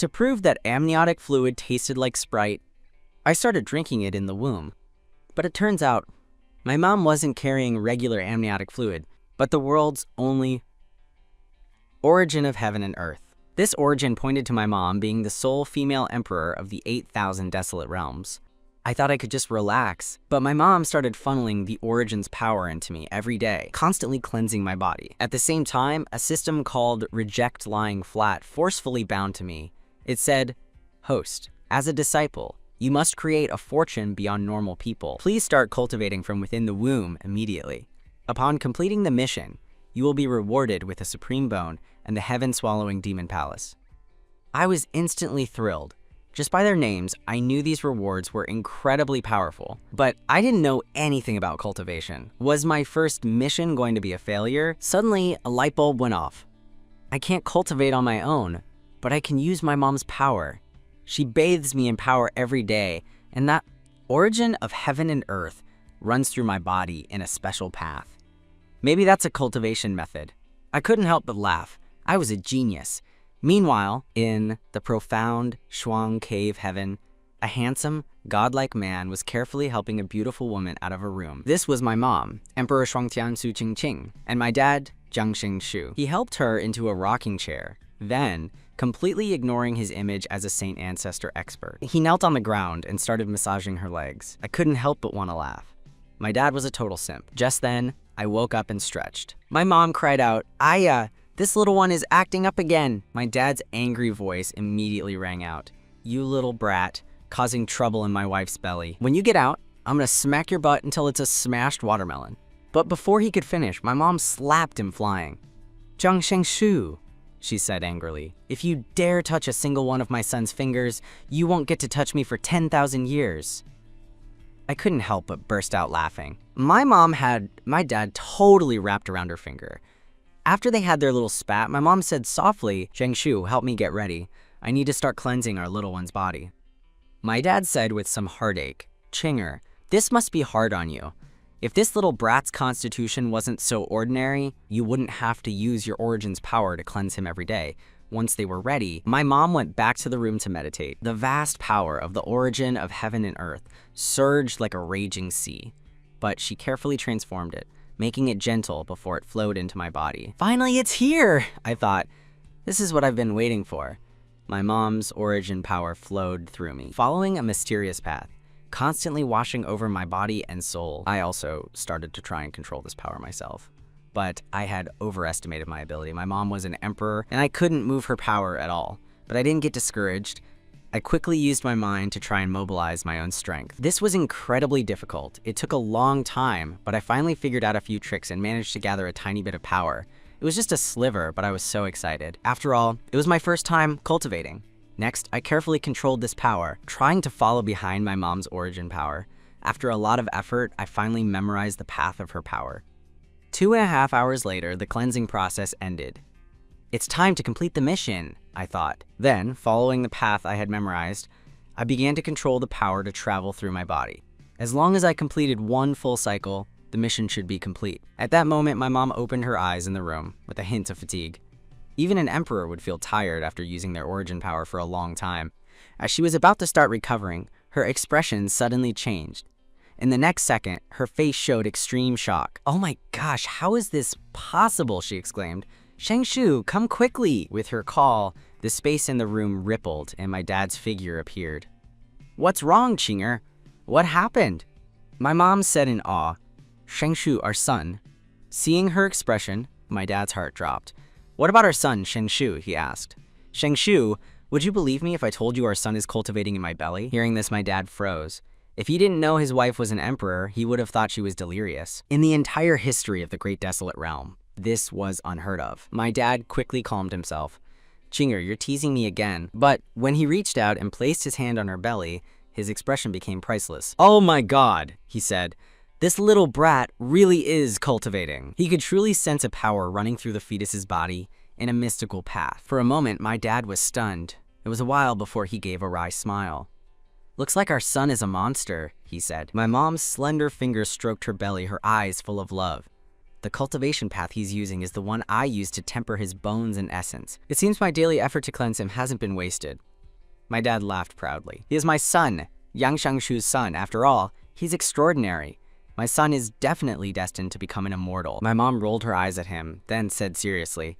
To prove that amniotic fluid tasted like Sprite, I started drinking it in the womb. But it turns out, my mom wasn't carrying regular amniotic fluid, but the world's only origin of heaven and earth. This origin pointed to my mom being the sole female emperor of the 8,000 desolate realms. I thought I could just relax, but my mom started funneling the origin's power into me every day, constantly cleansing my body. At the same time, a system called Reject Lying Flat forcefully bound to me. It said, "Host, as a disciple, you must create a fortune beyond normal people. Please start cultivating from within the womb immediately. Upon completing the mission, you will be rewarded with a supreme bone and the heaven-swallowing demon palace." I was instantly thrilled. Just by their names, I knew these rewards were incredibly powerful, but I didn't know anything about cultivation. Was my first mission going to be a failure? Suddenly, a light bulb went off. I can't cultivate on my own, but I can use my mom's power. She bathes me in power every day, and that origin of heaven and earth runs through my body in a special path. Maybe that's a cultivation method. I couldn't help but laugh. I was a genius. Meanwhile, in the profound Shuang cave heaven, a handsome, godlike man was carefully helping a beautiful woman out of her room. This was my mom, Emperor Shuangtian Su Qingqing, and my dad, Jiang Xingshu. He helped her into a rocking chair. Then, completely ignoring his image as a saint ancestor expert, he knelt on the ground and started massaging her legs. I couldn't help but want to laugh. My dad was a total simp. Just then, I woke up and stretched. My mom cried out, "Aya, this little one is acting up again." My dad's angry voice immediately rang out. "You little brat, causing trouble in my wife's belly. When you get out, I'm gonna smack your butt until it's a smashed watermelon." But before he could finish, my mom slapped him flying. "Jiang Xingshu," she said angrily, "if you dare touch a single one of my son's fingers, you won't get to touch me for 10,000 years. I couldn't help but burst out laughing. My mom had my dad totally wrapped around her finger. After they had their little spat, my mom said softly, "Xingshu, help me get ready. I need to start cleansing our little one's body." My dad said with some heartache, "Chinger, this must be hard on you. If this little brat's constitution wasn't so ordinary, you wouldn't have to use your origin's power to cleanse him every day." Once they were ready, my mom went back to the room to meditate. The vast power of the origin of heaven and earth surged like a raging sea, but she carefully transformed it, making it gentle before it flowed into my body. Finally, it's here, I thought. This is what I've been waiting for. My mom's origin power flowed through me, following a mysterious path, constantly washing over my body and soul. I also started to try and control this power myself, but I had overestimated my ability. My mom was an emperor, and I couldn't move her power at all. But I didn't get discouraged. I quickly used my mind to try and mobilize my own strength. This was incredibly difficult. It took a long time, but I finally figured out a few tricks and managed to gather a tiny bit of power. It was just a sliver, but I was so excited. After all, it was my first time cultivating. Next, I carefully controlled this power, trying to follow behind my mom's origin power. After a lot of effort, I finally memorized the path of her power. 2.5 hours later, the cleansing process ended. It's time to complete the mission, I thought. Then, following the path I had memorized, I began to control the power to travel through my body. As long as I completed one full cycle, the mission should be complete. At that moment, my mom opened her eyes in the room with a hint of fatigue. Even an emperor would feel tired after using their origin power for a long time. As she was about to start recovering, her expression suddenly changed. In the next second, her face showed extreme shock. "Oh my gosh, how is this possible?" she exclaimed. "Xingshu, come quickly!" With her call, the space in the room rippled and my dad's figure appeared. "What's wrong, Chinger? What happened?" My mom said in awe, "Xingshu, our son." Seeing her expression, my dad's heart dropped. "What about our son, Xingshu?" he asked. "Xingshu, would you believe me if I told you our son is cultivating in my belly?" Hearing this, my dad froze. If he didn't know his wife was an emperor, he would have thought she was delirious. In the entire history of the Great Desolate Realm, this was unheard of. My dad quickly calmed himself. "Chinger, you're teasing me again." But when he reached out and placed his hand on her belly, his expression became priceless. "Oh my God," he said. "This little brat really is cultivating." He could truly sense a power running through the fetus's body in a mystical path. For a moment, my dad was stunned. It was a while before he gave a wry smile. "Looks like our son is a monster," he said. My mom's slender fingers stroked her belly, her eyes full of love. "The cultivation path he's using is the one I use to temper his bones and essence. It seems my daily effort to cleanse him hasn't been wasted. My dad laughed proudly. He is my son, Yang Shangshu's son. After all, he's extraordinary. My son is definitely destined to become an immortal. My mom rolled her eyes at him, then said seriously,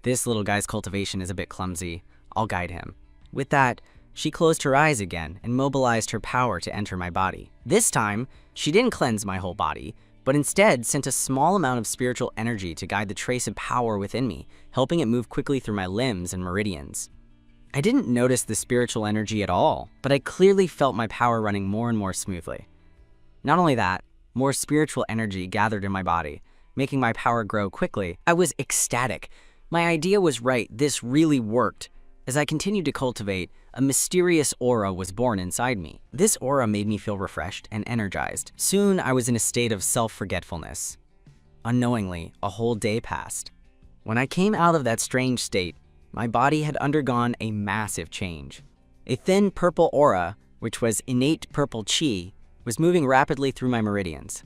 "This little guy's cultivation is a bit clumsy. I'll guide him." With that, she closed her eyes again and mobilized her power to enter my body. This time, she didn't cleanse my whole body, but instead sent a small amount of spiritual energy to guide the trace of power within me, helping it move quickly through my limbs and meridians. I didn't notice the spiritual energy at all, but I clearly felt my power running more and more smoothly. Not only that, more spiritual energy gathered in my body, making my power grow quickly. I was ecstatic. My idea was right, this really worked. As I continued to cultivate, a mysterious aura was born inside me. This aura made me feel refreshed and energized. Soon, I was in a state of self-forgetfulness. Unknowingly, a whole day passed. When I came out of that strange state, my body had undergone a massive change. A thin purple aura, which was innate purple chi, was moving rapidly through my meridians.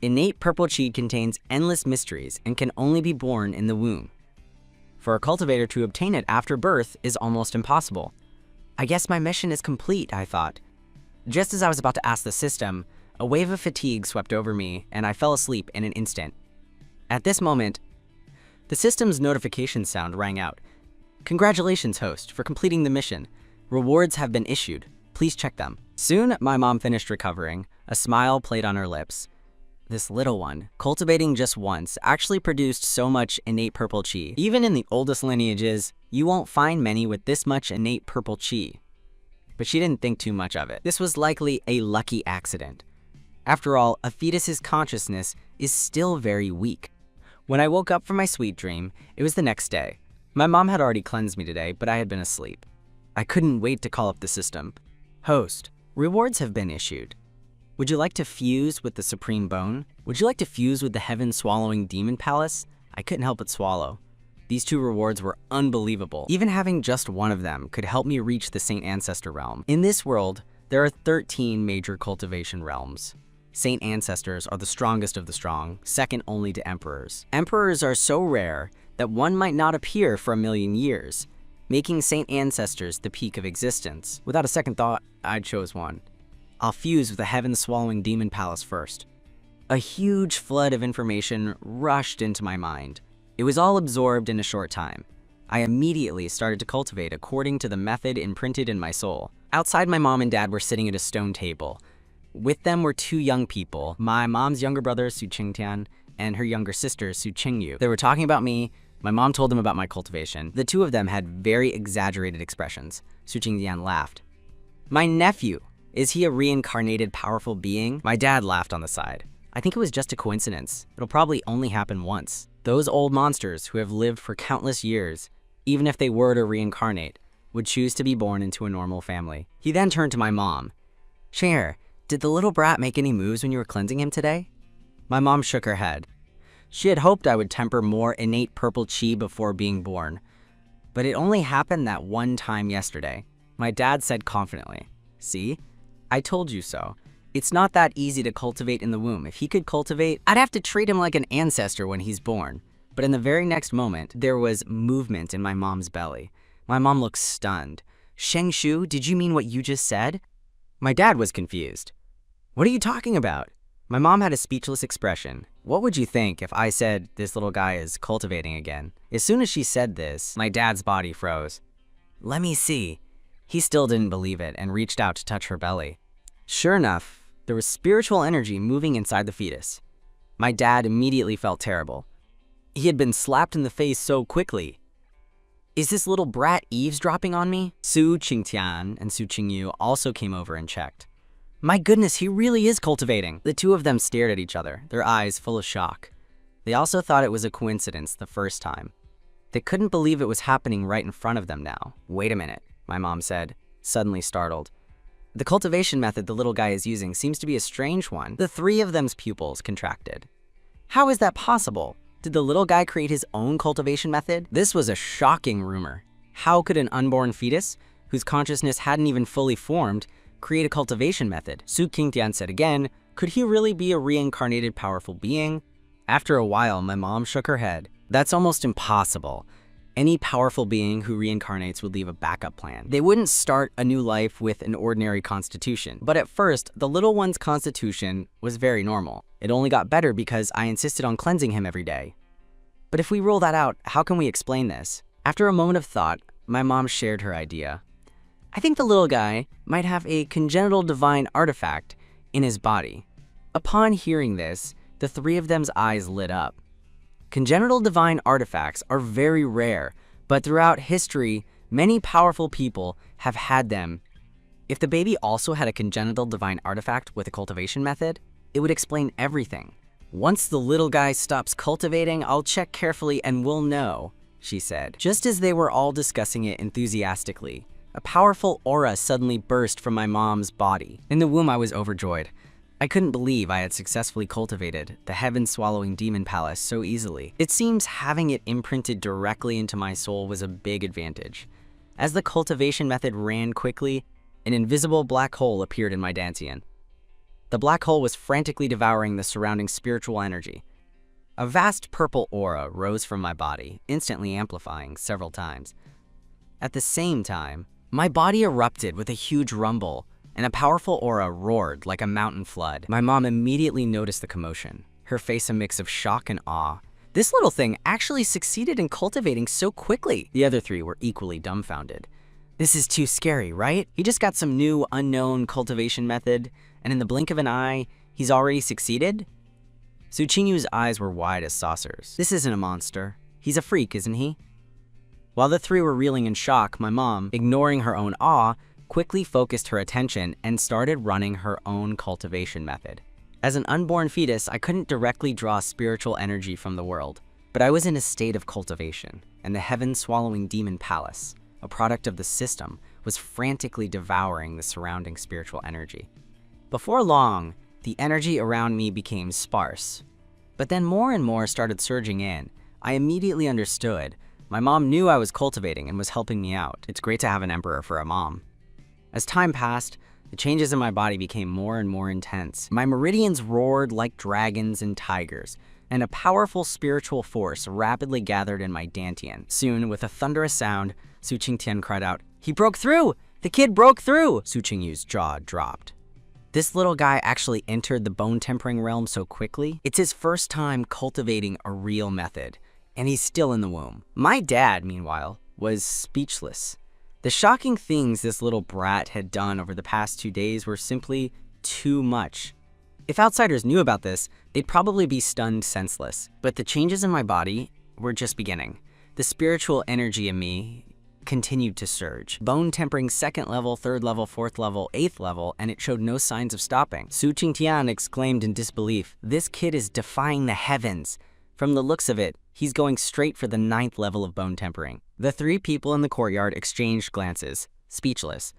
Innate purple chi contains endless mysteries and can only be born in the womb. For a cultivator to obtain it after birth is almost impossible. I guess my mission is complete, I thought. Just as I was about to ask the system, a wave of fatigue swept over me and I fell asleep in an instant. At this moment, the system's notification sound rang out. "Congratulations, host, for completing the mission. Rewards have been issued. Please check them." Soon, my mom finished recovering. A smile played on her lips. This little one, cultivating just once, actually produced so much innate purple chi. Even in the oldest lineages, you won't find many with this much innate purple chi. But she didn't think too much of it. This was likely a lucky accident. After all, a fetus's consciousness is still very weak. When I woke up from my sweet dream, it was the next day. My mom had already cleansed me today, but I had been asleep. I couldn't wait to call up the system. "Host, rewards have been issued. Would you like to fuse with the Supreme Bone? Would you like to fuse with the Heaven-Swallowing Demon Palace?" I couldn't help but swallow. These two rewards were unbelievable. Even having just one of them could help me reach the Saint Ancestor realm. In this world, there are 13 major cultivation realms. Saint Ancestors are the strongest of the strong, second only to Emperors. Emperors are so rare that one might not appear for 1,000,000 years, making Saint Ancestors the peak of existence. Without a second thought, I chose one. I'll fuse with the Heaven-Swallowing Demon Palace first. A huge flood of information rushed into my mind. It was all absorbed in a short time. I immediately started to cultivate according to the method imprinted in my soul. Outside, my mom and dad were sitting at a stone table. With them were two young people, my mom's younger brother, Su Qingtian, and her younger sister, Su Qingyu. They were talking about me. My mom told them about my cultivation. The two of them had very exaggerated expressions. Su Qingtian laughed. "My nephew, is he a reincarnated powerful being?" My dad laughed on the side. "I think it was just a coincidence. It'll probably only happen once. Those old monsters who have lived for countless years, even if they were to reincarnate, would choose to be born into a normal family." He then turned to my mom. "Cher, did the little brat make any moves when you were cleansing him today?" My mom shook her head. She had hoped I would temper more innate purple chi before being born, but it only happened that one time yesterday. My dad said confidently, "See, I told you so. It's not that easy to cultivate in the womb. If he could cultivate, I'd have to treat him like an ancestor when he's born." But in the very next moment, there was movement in my mom's belly. My mom looked stunned. "Sheng Shu, did you mean what you just said?" My dad was confused. "What are you talking about?" My mom had a speechless expression. What would you think if I said this little guy is cultivating again? As soon as she said this, my dad's body froze. "Let me see." He still didn't believe it and reached out to touch her belly. Sure enough, there was spiritual energy moving inside the fetus. My dad immediately felt terrible. He had been slapped in the face so quickly. Is this little brat eavesdropping on me? Su Qingtian and Su Qingyu also came over and checked. My goodness, he really is cultivating. The two of them stared at each other, their eyes full of shock. They also thought it was a coincidence the first time. They couldn't believe it was happening right in front of them now. "Wait a minute," my mom said, suddenly startled. "The cultivation method the little guy is using seems to be a strange one." The three of them's pupils contracted. How is that possible? Did the little guy create his own cultivation method? This was a shocking rumor. How could an unborn fetus, whose consciousness hadn't even fully formed, create a cultivation method? Su Qingtian said again, could he really be a reincarnated powerful being? After a while, my mom shook her head. That's almost impossible. Any powerful being who reincarnates would leave a backup plan. They wouldn't start a new life with an ordinary constitution. But at first, the little one's constitution was very normal. It only got better because I insisted on cleansing him every day. But if we rule that out, how can we explain this? After a moment of thought, my mom shared her idea. I think the little guy might have a congenital divine artifact in his body. Upon hearing this, the three of them's eyes lit up. Congenital divine artifacts are very rare, but throughout history, many powerful people have had them. If the baby also had a congenital divine artifact with a cultivation method, it would explain everything. Once the little guy stops cultivating, I'll check carefully and we'll know, she said. Just as they were all discussing it enthusiastically, a powerful aura suddenly burst from my mom's body. In the womb, I was overjoyed. I couldn't believe I had successfully cultivated the heaven-swallowing demon palace so easily. It seems having it imprinted directly into my soul was a big advantage. As the cultivation method ran quickly, an invisible black hole appeared in my dantian. The black hole was frantically devouring the surrounding spiritual energy. A vast purple aura rose from my body, instantly amplifying several times. At the same time, my body erupted with a huge rumble, and a powerful aura roared like a mountain flood. My mom immediately noticed the commotion, her face a mix of shock and awe. This little thing actually succeeded in cultivating so quickly. The other three were equally dumbfounded. This is too scary, right? He just got some new unknown cultivation method, and in the blink of an eye, he's already succeeded? Su Qingyu's eyes were wide as saucers. This isn't a monster. He's a freak, isn't he? While the three were reeling in shock, my mom, ignoring her own awe, quickly focused her attention and started running her own cultivation method. As an unborn fetus, I couldn't directly draw spiritual energy from the world, but I was in a state of cultivation, and the heaven-swallowing demon palace, a product of the system, was frantically devouring the surrounding spiritual energy. Before long, the energy around me became sparse, but then more and more started surging in. I immediately understood. My mom knew I was cultivating and was helping me out. It's great to have an emperor for a mom. As time passed, the changes in my body became more and more intense. My meridians roared like dragons and tigers, and a powerful spiritual force rapidly gathered in my dantian. Soon, with a thunderous sound, Su Qingtian cried out, "He broke through! The kid broke through!" Su Qingyu's jaw dropped. This little guy actually entered the bone-tempering realm so quickly. It's his first time cultivating a real method, and he's still in the womb. My dad, meanwhile, was speechless. The shocking things this little brat had done over the past 2 days were simply too much. If outsiders knew about this, they'd probably be stunned senseless. But the changes in my body were just beginning. The spiritual energy in me continued to surge. Bone tempering 2nd level, 3rd level, 4th level, 8th level, and it showed no signs of stopping. Su Qingtian exclaimed in disbelief, "This kid is defying the heavens." From the looks of it, he's going straight for the 9th level of bone tempering. The three people in the courtyard exchanged glances, speechless.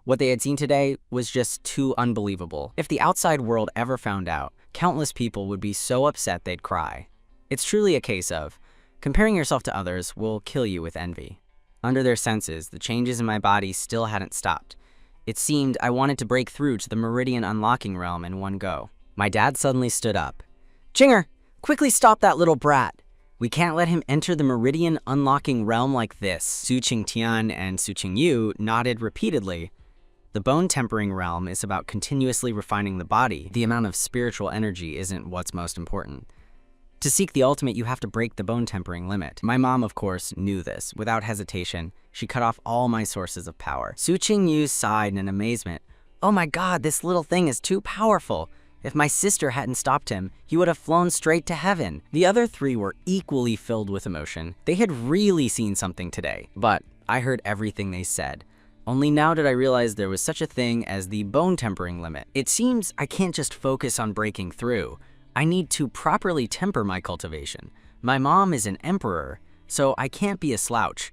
What they had seen today was just too unbelievable. If the outside world ever found out, countless people would be so upset they'd cry. It's truly a case of, comparing yourself to others will kill you with envy. Under their senses, the changes in my body still hadn't stopped. It seemed I wanted to break through to the meridian unlocking realm in one go. My dad suddenly stood up. "Chinger, quickly stop that little brat. We can't let him enter the meridian unlocking realm like this." Su Qingtian and Su Qingyu nodded repeatedly. The bone tempering realm is about continuously refining the body. The amount of spiritual energy isn't what's most important. To seek the ultimate, you have to break the bone tempering limit. My mom, of course, knew this. Without hesitation, she cut off all my sources of power. Su Qingyu sighed in amazement. "Oh my god, this little thing is too powerful. If my sister hadn't stopped him, he would have flown straight to heaven." The other three were equally filled with emotion. They had really seen something today, but I heard everything they said. Only now did I realize there was such a thing as the bone tempering limit. It seems I can't just focus on breaking through. I need to properly temper my cultivation. My mom is an emperor, so I can't be a slouch.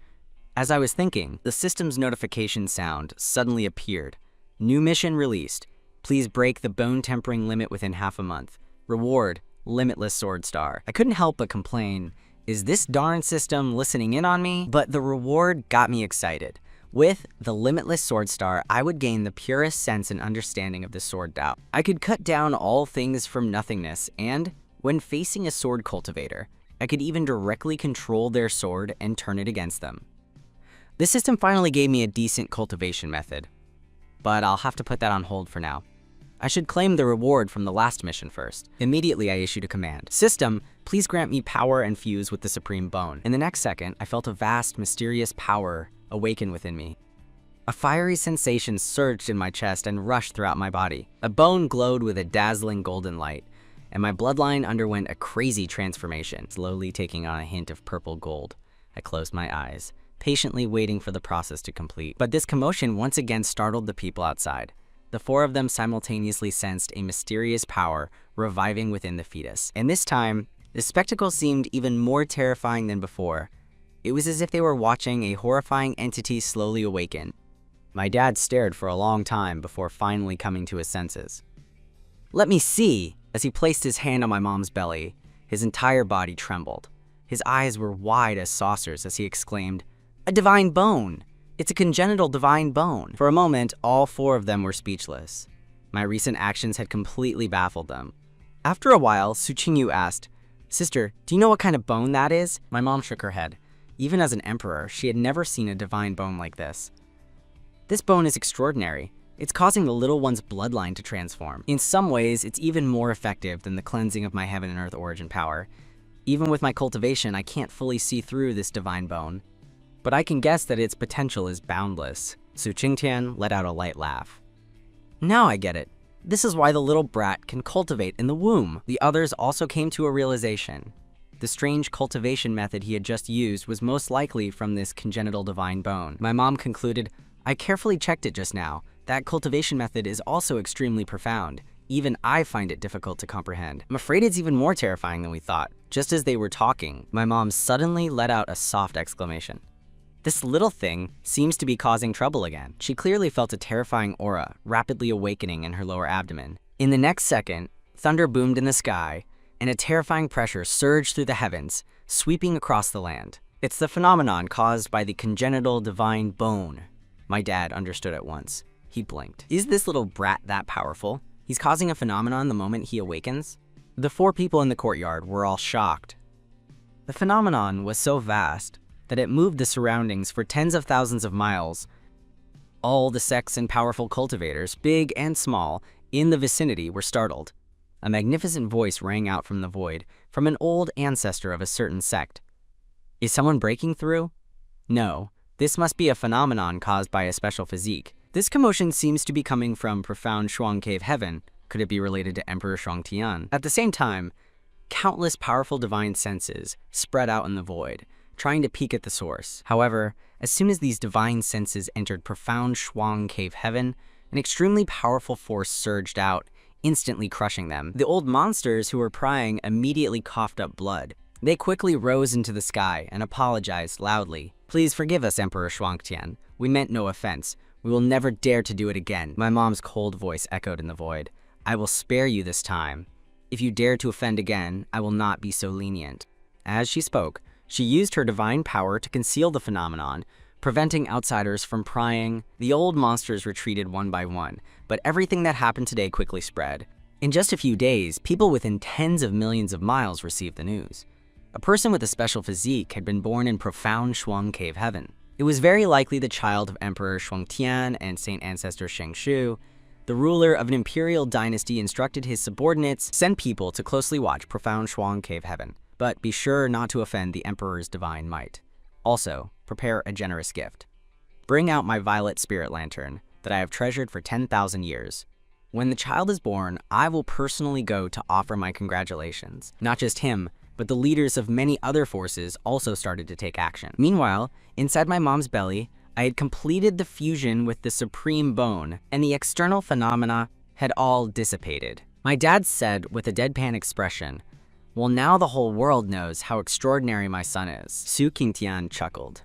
As I was thinking, the system's notification sound suddenly appeared. New mission released. Please break the bone tempering limit within half a month. Reward, limitless sword star. I couldn't help but complain, is this darn system listening in on me? But the reward got me excited. With the limitless sword star, I would gain the purest sense and understanding of the sword Tao. I could cut down all things from nothingness, and when facing a sword cultivator, I could even directly control their sword and turn it against them. This system finally gave me a decent cultivation method, but I'll have to put that on hold for now. I should claim the reward from the last mission first. Immediately, I issued a command. System, please grant me power and fuse with the Supreme Bone. In the next second, I felt a vast, mysterious power awaken within me. A fiery sensation surged in my chest and rushed throughout my body. A bone glowed with a dazzling golden light, and my bloodline underwent a crazy transformation, slowly taking on a hint of purple gold. I closed my eyes, patiently waiting for the process to complete. But this commotion once again startled the people outside. The four of them simultaneously sensed a mysterious power reviving within the fetus. And this time, the spectacle seemed even more terrifying than before. It was as if they were watching a horrifying entity slowly awaken. My dad stared for a long time before finally coming to his senses. "Let me see!" As he placed his hand on my mom's belly, his entire body trembled. His eyes were wide as saucers as he exclaimed, "A divine bone! It's a congenital divine bone." For a moment, all four of them were speechless. My recent actions had completely baffled them. After a while, Suqingyu asked, "Sister, do you know what kind of bone that is?" My mom shook her head. Even as an emperor, she had never seen a divine bone like this. "This bone is extraordinary. It's causing the little one's bloodline to transform. In some ways, it's even more effective than the cleansing of my heaven and earth origin power. Even with my cultivation, I can't fully see through this divine bone. But I can guess that its potential is boundless." Su Qingtian let out a light laugh. "Now I get it. This is why the little brat can cultivate in the womb." The others also came to a realization. The strange cultivation method he had just used was most likely from this congenital divine bone. My mom concluded, "I carefully checked it just now. That cultivation method is also extremely profound. Even I find it difficult to comprehend. I'm afraid it's even more terrifying than we thought." Just as they were talking, my mom suddenly let out a soft exclamation. "This little thing seems to be causing trouble again." She clearly felt a terrifying aura rapidly awakening in her lower abdomen. In the next second, thunder boomed in the sky, and a terrifying pressure surged through the heavens, sweeping across the land. "It's the phenomenon caused by the congenital divine bone." My dad understood at once. He blinked. "Is this little brat that powerful? He's causing a phenomenon the moment he awakens?" The four people in the courtyard were all shocked. The phenomenon was so vast that it moved the surroundings for tens of thousands of miles. All the sects and powerful cultivators, big and small, in the vicinity were startled. A magnificent voice rang out from the void, from an old ancestor of a certain sect. "Is someone breaking through? No, this must be a phenomenon caused by a special physique. This commotion seems to be coming from profound Shuang Cave Heaven. Could it be related to Emperor Shuangtian?" At the same time, countless powerful divine senses spread out in the void, trying to peek at the source. However, as soon as these divine senses entered profound Shuang Cave Heaven, an extremely powerful force surged out, instantly crushing them. The old monsters who were prying immediately coughed up blood. They quickly rose into the sky and apologized loudly. "Please forgive us, Emperor Shuangtian. We meant no offense. We will never dare to do it again." My mom's cold voice echoed in the void. "I will spare you this time. If you dare to offend again, I will not be so lenient." As she spoke, she used her divine power to conceal the phenomenon, preventing outsiders from prying. The old monsters retreated one by one, but everything that happened today quickly spread. In just a few days, people within tens of millions of miles received the news. A person with a special physique had been born in profound Shuang Cave Heaven. It was very likely the child of Emperor Shuangtian and Saint Ancestor Shengshu. The ruler of an imperial dynasty instructed his subordinates, "Send people to closely watch profound Shuang Cave Heaven, but be sure not to offend the emperor's divine might. Also, prepare a generous gift. Bring out my violet spirit lantern that I have treasured for 10,000 years. When the child is born, I will personally go to offer my congratulations." Not just him, but the leaders of many other forces also started to take action. Meanwhile, inside my mom's belly, I had completed the fusion with the supreme bone, and the external phenomena had all dissipated. My dad said with a deadpan expression, "Well, now the whole world knows how extraordinary my son is." Su Qingtian chuckled.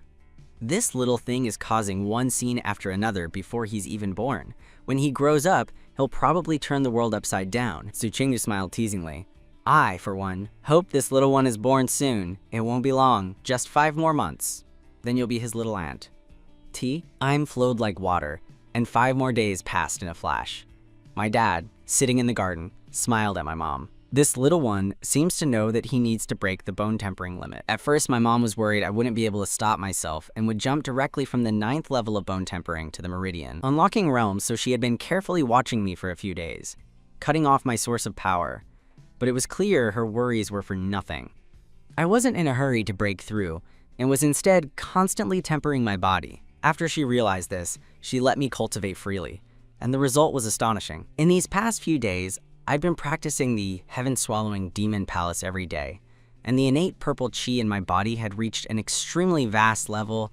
"This little thing is causing one scene after another before he's even born. When he grows up, he'll probably turn the world upside down." Su Qingyu smiled teasingly. "I, for one, hope this little one is born soon. It won't be long, just 5 more months. Then you'll be his little aunt." Time flowed like water, and 5 more days passed in a flash. My dad, sitting in the garden, smiled at my mom. This little one seems to know that he needs to break the bone tempering limit. At first, my mom was worried I wouldn't be able to stop myself and would jump directly from the 9th level of bone tempering to the meridian, unlocking realms, so she had been carefully watching me for a few days, cutting off my source of power. But it was clear her worries were for nothing. I wasn't in a hurry to break through, and was instead constantly tempering my body. After she realized this, she let me cultivate freely, and the result was astonishing. In these past few days, I'd been practicing the heaven-swallowing demon palace every day, and the innate purple chi in my body had reached an extremely vast level.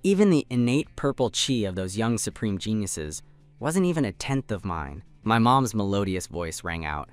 Even the innate purple chi of those young supreme geniuses wasn't even a 10th of mine. My mom's melodious voice rang out.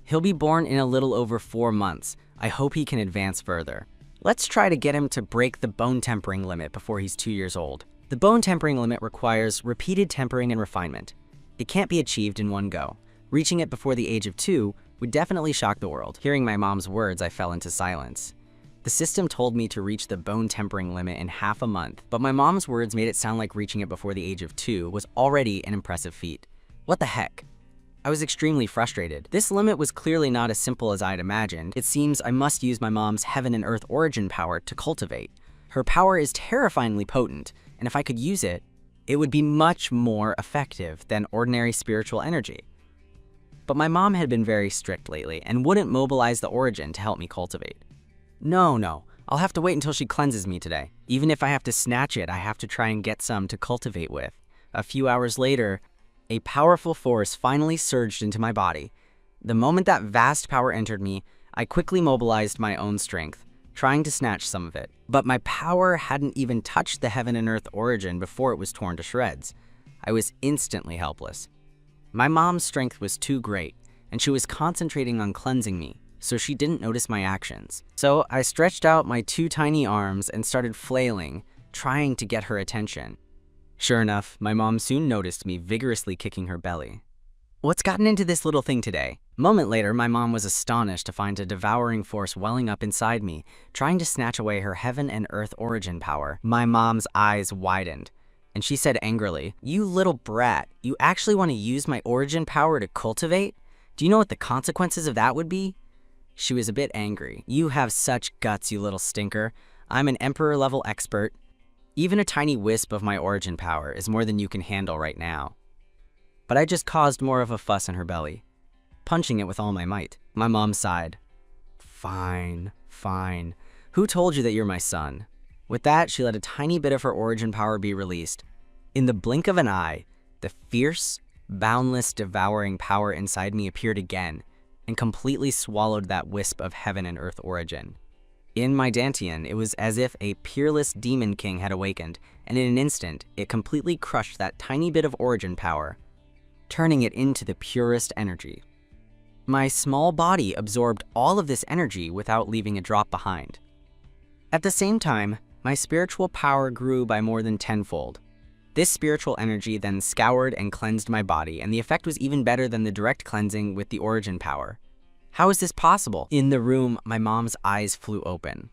"He'll be born in a little over 4 months. I hope he can advance further. Let's try to get him to break the bone tempering limit before he's 2 years old." The bone tempering limit requires repeated tempering and refinement. It can't be achieved in one go. Reaching it before the age of 2 would definitely shock the world. Hearing my mom's words, I fell into silence. The system told me to reach the bone tempering limit in half a month, but my mom's words made it sound like reaching it before the age of 2 was already an impressive feat. What the heck? I was extremely frustrated. This limit was clearly not as simple as I'd imagined. It seems I must use my mom's heaven and earth origin power to cultivate. Her power is terrifyingly potent, and if I could use it, it would be much more effective than ordinary spiritual energy. But my mom had been very strict lately and wouldn't mobilize the origin to help me cultivate. No, I'll have to wait until she cleanses me today. Even if I have to snatch it, I have to try and get some to cultivate with. A few hours later, a powerful force finally surged into my body. The moment that vast power entered me, I quickly mobilized my own strength, trying to snatch some of it. But my power hadn't even touched the heaven and earth origin before it was torn to shreds. I was instantly helpless. My mom's strength was too great, and she was concentrating on cleansing me, so she didn't notice my actions. So I stretched out my 2 tiny arms and started flailing, trying to get her attention. Sure enough, my mom soon noticed me vigorously kicking her belly. "What's gotten into this little thing today?" A moment later, my mom was astonished to find a devouring force welling up inside me, trying to snatch away her heaven and earth origin power. My mom's eyes widened, and she said angrily, "You little brat, you actually want to use my origin power to cultivate? Do you know what the consequences of that would be?" She was a bit angry. "You have such guts, you little stinker. I'm an emperor-level expert. Even a tiny wisp of my origin power is more than you can handle right now." But I just caused more of a fuss in her belly, punching it with all my might. My mom sighed. Fine. Who told you that you're my son?" With that, she let a tiny bit of her origin power be released. In the blink of an eye, the fierce, boundless, devouring power inside me appeared again and completely swallowed that wisp of heaven and earth origin. In my dantian, it was as if a peerless demon king had awakened, and in an instant, it completely crushed that tiny bit of origin power, turning it into the purest energy. My small body absorbed all of this energy without leaving a drop behind. At the same time, my spiritual power grew by more than 10-fold. This spiritual energy then scoured and cleansed my body, and the effect was even better than the direct cleansing with the origin power. How is this possible? In the room, my mom's eyes flew open.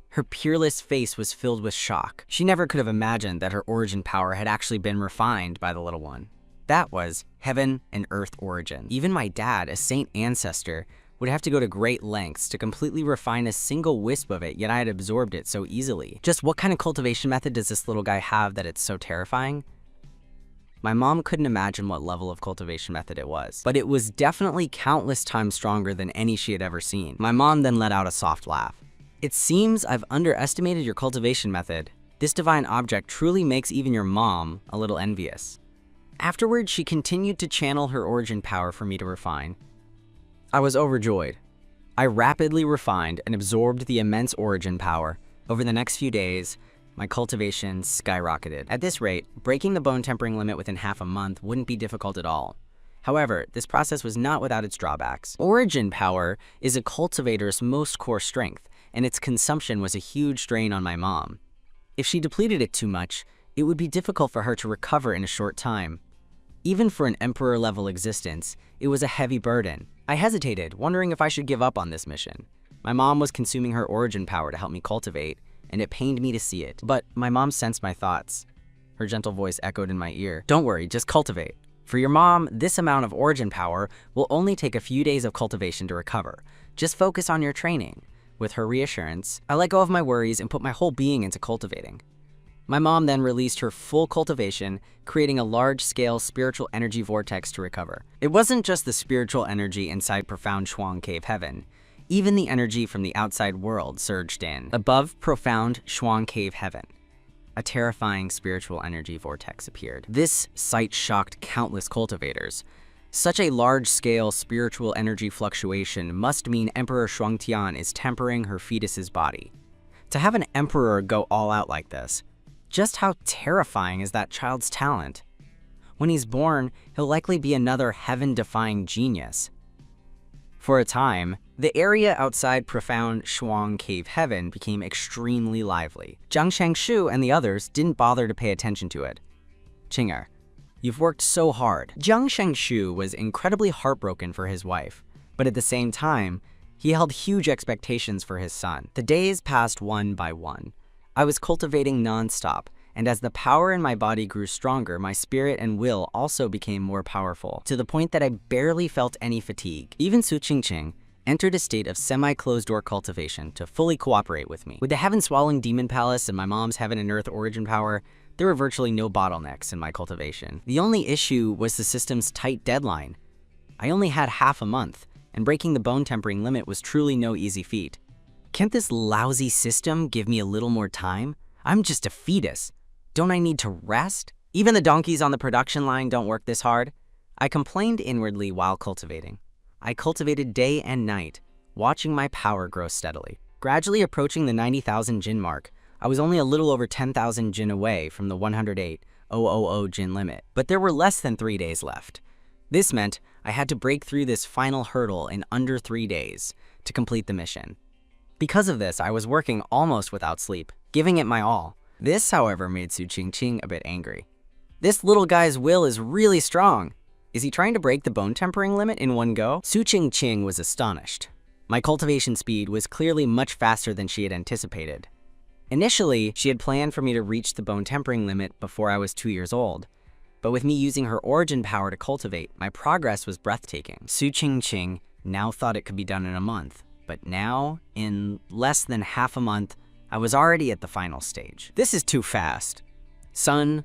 Her peerless face was filled with shock. She never could have imagined that her origin power had actually been refined by the little one. That was heaven and earth origin. Even my dad, a saint ancestor, would have to go to great lengths to completely refine a single wisp of it, yet I had absorbed it so easily. Just what kind of cultivation method does this little guy have that it's so terrifying? My mom couldn't imagine what level of cultivation method it was, but it was definitely countless times stronger than any she had ever seen. My mom then let out a soft laugh. "It seems I've underestimated your cultivation method. This divine object truly makes even your mom a little envious." Afterwards, she continued to channel her origin power for me to refine. I was overjoyed. I rapidly refined and absorbed the immense origin power. Over the next few days, my cultivation skyrocketed. At this rate, breaking the bone tempering limit within half a month wouldn't be difficult at all. However, this process was not without its drawbacks. Origin power is a cultivator's most core strength, and its consumption was a huge drain on my mom. If she depleted it too much, it would be difficult for her to recover in a short time. Even for an emperor-level existence, it was a heavy burden. I hesitated, wondering if I should give up on this mission. My mom was consuming her origin power to help me cultivate, and it pained me to see it. But my mom sensed my thoughts. Her gentle voice echoed in my ear. "Don't worry, just cultivate. For your mom, this amount of origin power will only take a few days of cultivation to recover. Just focus on your training. With her reassurance, I let go of my worries and put my whole being into cultivating. My mom then released her full cultivation, creating a large-scale spiritual energy vortex to recover. It wasn't just the spiritual energy inside profound Shuang Cave Heaven. Even the energy from the outside world surged in. Above profound Shuang Cave Heaven, a terrifying spiritual energy vortex appeared. This sight shocked countless cultivators. Such a large-scale spiritual energy fluctuation must mean Emperor Shuangtian is tempering her fetus's body. To have an emperor go all out like this, just how terrifying is that child's talent? When he's born, he'll likely be another heaven-defying genius. For a time, the area outside profound Shuang Cave Heaven became extremely lively. Jiang Shangshu and the others didn't bother to pay attention to it. Qing'er, you've worked so hard. Jiang Shangshu was incredibly heartbroken for his wife, but at the same time, he held huge expectations for his son. The days passed one by one. I was cultivating non-stop, and as the power in my body grew stronger, my spirit and will also became more powerful, to the point that I barely felt any fatigue. Even Su Qingqing entered a state of semi-closed-door cultivation to fully cooperate with me. With the heaven-swallowing demon palace and my mom's heaven and earth origin power, there were virtually no bottlenecks in my cultivation. The only issue was the system's tight deadline. I only had half a month, and breaking the bone tempering limit was truly no easy feat. Can't this lousy system give me a little more time? I'm just a fetus. Don't I need to rest? Even the donkeys on the production line don't work this hard. I complained inwardly while cultivating. I cultivated day and night, watching my power grow steadily. Gradually approaching the 90,000 jin mark, I was only a little over 10,000 jin away from the 108,000 jin limit, but there were less than 3 days left. This meant I had to break through this final hurdle in under 3 days to complete the mission. Because of this, I was working almost without sleep, giving it my all. This, however, made Su Qingqing a bit angry. This little guy's will is really strong. Is he trying to break the bone tempering limit in one go? Su Qingqing was astonished. My cultivation speed was clearly much faster than she had anticipated. Initially, she had planned for me to reach the bone tempering limit before I was 2 years old. But with me using her origin power to cultivate, my progress was breathtaking. Su Qingqing now thought it could be done in a month. But now, in less than half a month, I was already at the final stage. This is too fast. Son,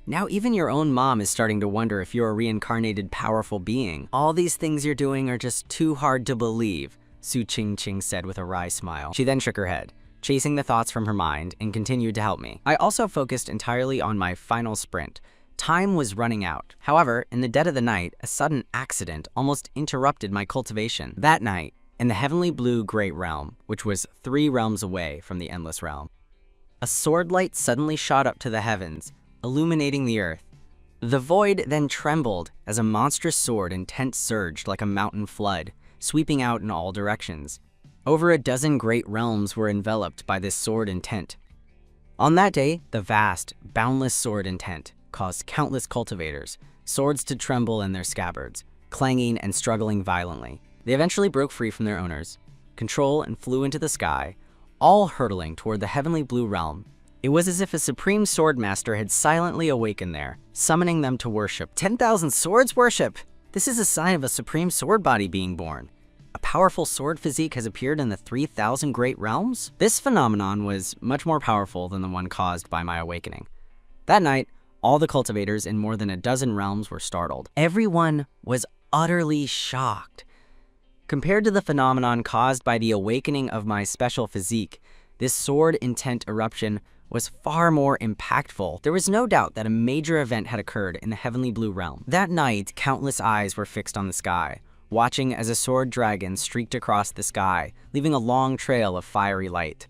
now even your own mom is starting to wonder if you're a reincarnated powerful being. All these things you're doing are just too hard to believe, Su Qingqing said with a wry smile. She then shook her head, chasing the thoughts from her mind, and continued to help me. I also focused entirely on my final sprint. Time was running out. However, in the dead of the night, a sudden accident almost interrupted my cultivation. That night, in the heavenly blue great realm, which was 3 realms away from the endless realm, a sword light suddenly shot up to the heavens, illuminating the earth. The void then trembled as a monstrous sword intent surged like a mountain flood, sweeping out in all directions. Over a dozen great realms were enveloped by this sword intent. On that day, the vast, boundless sword intent caused countless cultivators, swords to tremble in their scabbards, clanging and struggling violently. They eventually broke free from their owners, control and flew into the sky, all hurtling toward the heavenly blue realm. It was as if a supreme sword master had silently awakened there, summoning them to worship. 10,000 swords worship! This is a sign of a supreme sword body being born. A powerful sword physique has appeared in the 3,000 great realms? This phenomenon was much more powerful than the one caused by my awakening. That night, all the cultivators in more than a dozen realms were startled. Everyone was utterly shocked. Compared to the phenomenon caused by the awakening of my special physique, this sword intent eruption was far more impactful. There was no doubt that a major event had occurred in the heavenly blue realm. That night, countless eyes were fixed on the sky, watching as a sword dragon streaked across the sky, leaving a long trail of fiery light.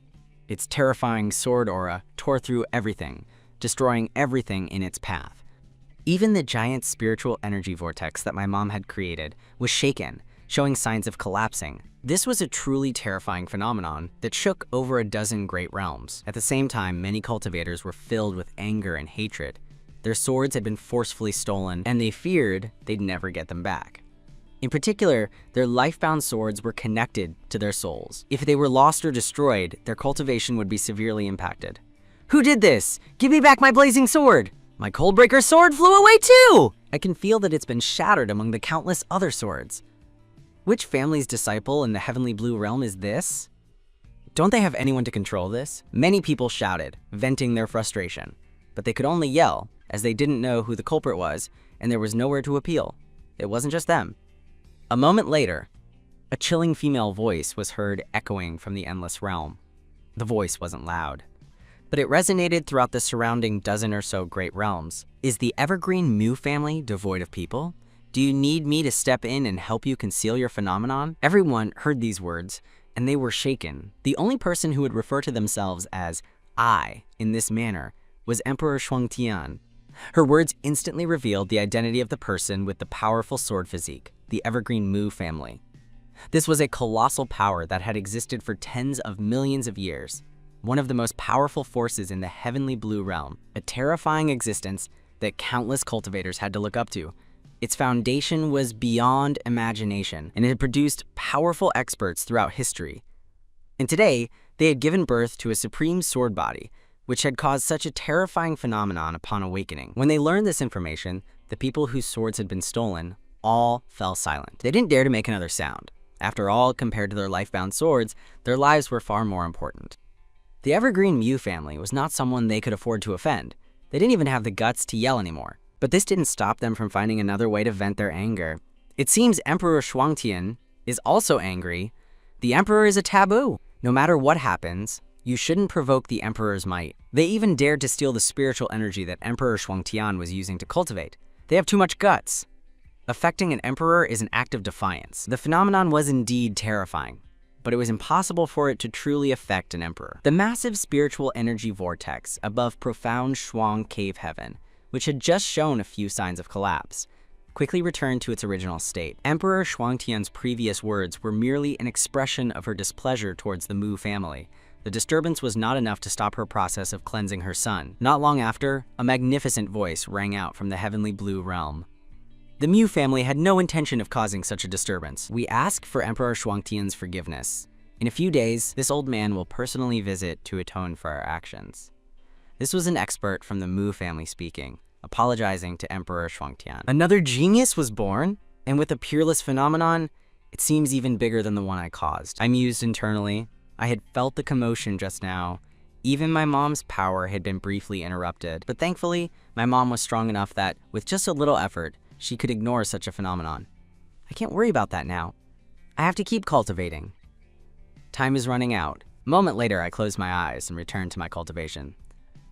Its terrifying sword aura tore through everything, destroying everything in its path. Even the giant spiritual energy vortex that my mom had created was shaken, showing signs of collapsing. This was a truly terrifying phenomenon that shook over a dozen great realms. At the same time, many cultivators were filled with anger and hatred. Their swords had been forcefully stolen, and they feared they'd never get them back. In particular, their life-bound swords were connected to their souls. If they were lost or destroyed, their cultivation would be severely impacted. Who did this? Give me back my blazing sword! My Coldbreaker sword flew away too! I can feel that it's been shattered among the countless other swords. Which family's disciple in the heavenly blue realm is this? Don't they have anyone to control this? Many people shouted, venting their frustration, but they could only yell, as they didn't know who the culprit was, and there was nowhere to appeal. It wasn't just them. A moment later, a chilling female voice was heard echoing from the endless realm. The voice wasn't loud, but it resonated throughout the surrounding dozen or so great realms. Is the evergreen Mu family devoid of people? Do you need me to step in and help you conceal your phenomenon? Everyone heard these words, and they were shaken. The only person who would refer to themselves as I in this manner was Emperor Shuangtian. Her words instantly revealed the identity of the person with the powerful sword physique, the evergreen Mu family. This was a colossal power that had existed for tens of millions of years, one of the most powerful forces in the heavenly blue realm, a terrifying existence that countless cultivators had to look up to. Its foundation was beyond imagination, and it had produced powerful experts throughout history. And today, they had given birth to a supreme sword body, which had caused such a terrifying phenomenon upon awakening. When they learned this information, the people whose swords had been stolen all fell silent. They didn't dare to make another sound. After all, compared to their life-bound swords, their lives were far more important. The evergreen Mu family was not someone they could afford to offend. They didn't even have the guts to yell anymore. But this didn't stop them from finding another way to vent their anger. It seems Emperor Shuangtian is also angry. The emperor is a taboo. No matter what happens, you shouldn't provoke the emperor's might. They even dared to steal the spiritual energy that Emperor Shuangtian was using to cultivate. They have too much guts. Affecting an emperor is an act of defiance. The phenomenon was indeed terrifying, but it was impossible for it to truly affect an emperor. The massive spiritual energy vortex above profound Shuang cave heaven, which had just shown a few signs of collapse, quickly returned to its original state. Emperor Shuangtian's previous words were merely an expression of her displeasure towards the Mu family. The disturbance was not enough to stop her process of cleansing her son. Not long after, a magnificent voice rang out from the heavenly blue realm. The Mu family had no intention of causing such a disturbance. We ask for Emperor Shuangtian's forgiveness. In a few days, this old man will personally visit to atone for our actions. This was an expert from the Mu family speaking, apologizing to Emperor Shuangtian. Another genius was born, and with a peerless phenomenon, it seems even bigger than the one I caused. I mused internally. I had felt the commotion just now. Even my mom's power had been briefly interrupted, but thankfully, my mom was strong enough that, with just a little effort, she could ignore such a phenomenon. I can't worry about that now. I have to keep cultivating. Time is running out. A moment later, I closed my eyes and returned to my cultivation.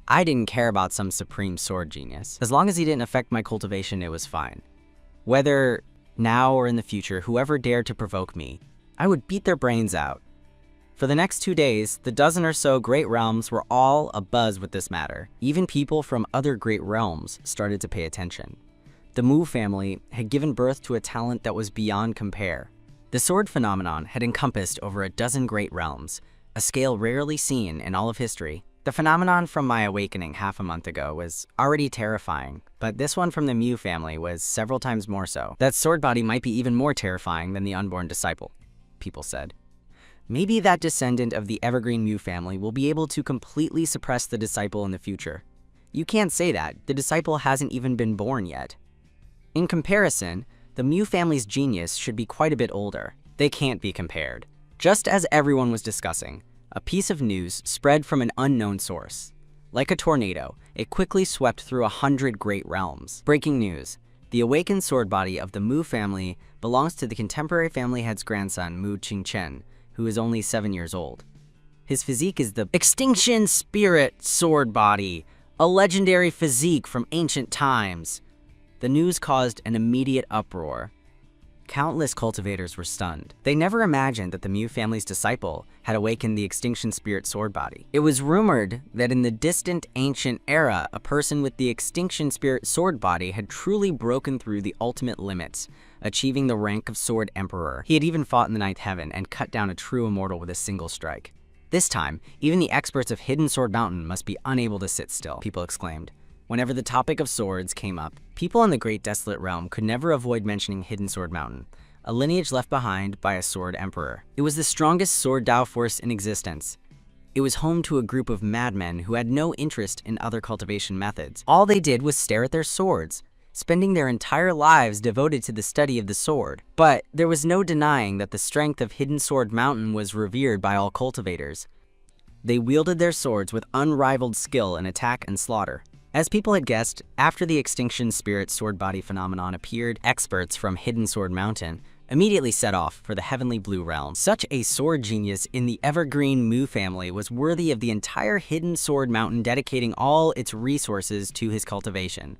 I didn't care about some supreme sword genius. As long as he didn't affect my cultivation, it was fine. Whether now or in the future, whoever dared to provoke me, I would beat their brains out. For the next 2 days, the dozen or so great realms were all abuzz with this matter. Even people from other great realms started to pay attention. The Mu family had given birth to a talent that was beyond compare. The sword phenomenon had encompassed over a dozen great realms, a scale rarely seen in all of history. The phenomenon from my awakening half a month ago was already terrifying, but this one from the Mu family was several times more so. That sword body might be even more terrifying than the unborn disciple, people said. Maybe that descendant of the evergreen Mu family will be able to completely suppress the disciple in the future. You can't say that. The disciple hasn't even been born yet. In comparison, the Mu family's genius should be quite a bit older. They can't be compared. Just as everyone was discussing, a piece of news spread from an unknown source. Like a tornado, it quickly swept through 100 great realms. Breaking news. The awakened sword body of the Mu family belongs to the contemporary family head's grandson, Mu Qingchen, who is only 7 years old. His physique is the Extinction Spirit sword body, a legendary physique from ancient times. The news caused an immediate uproar. Countless cultivators were stunned. They never imagined that the Mu family's disciple had awakened the Extinction Spirit sword body. It was rumored that in the distant ancient era, a person with the Extinction Spirit sword body had truly broken through the ultimate limits, achieving the rank of Sword Emperor. He had even fought in the ninth heaven and cut down a true immortal with a single strike. This time, even the experts of Hidden Sword Mountain must be unable to sit still, people exclaimed. Whenever the topic of swords came up, people in the Great Desolate Realm could never avoid mentioning Hidden Sword Mountain, a lineage left behind by a Sword Emperor. It was the strongest sword Dao force in existence. It was home to a group of madmen who had no interest in other cultivation methods. All they did was stare at their swords. spending their entire lives devoted to the study of the sword. But there was no denying that the strength of Hidden Sword Mountain was revered by all cultivators. They wielded their swords with unrivaled skill in attack and slaughter. As people had guessed, after the Extinction Spirit Sword Body phenomenon appeared, experts from Hidden Sword Mountain immediately set off for the Heavenly Blue Realm. Such a sword genius in the evergreen Mu family was worthy of the entire Hidden Sword Mountain dedicating all its resources to his cultivation.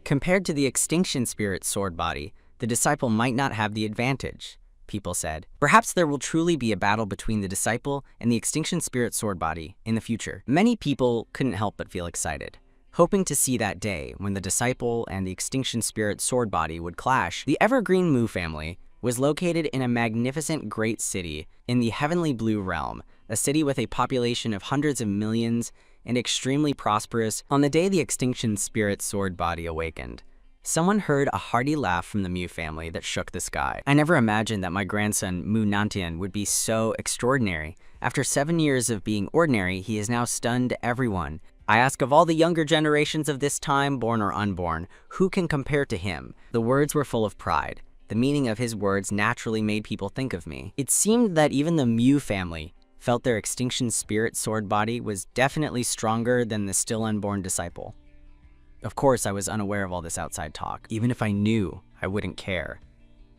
Compared to the Extinction Spirit Sword Body, the disciple might not have the advantage, people said. Perhaps there will truly be a battle between the disciple and the Extinction Spirit Sword Body in the future. Many people couldn't help but feel excited, hoping to see that day when the disciple and the Extinction Spirit Sword Body would clash. The evergreen Mu family was located in a magnificent great city in the Heavenly Blue Realm, a city with a population of hundreds of millions and extremely prosperous. On the day the Extinction Spirit Sword Body awakened, someone heard a hearty laugh from the Mu family that shook the sky. I never imagined that my grandson Mu Nantian would be so extraordinary. After 7 years of being ordinary, he has now stunned everyone. I ask of all the younger generations of this time, born or unborn, who can compare to him? The words were full of pride. The meaning of his words naturally made people think of me. It seemed that even the Mu family felt their Extinction Spirit Sword Body was definitely stronger than the still unborn disciple. Of course, I was unaware of all this outside talk. Even if I knew, I wouldn't care.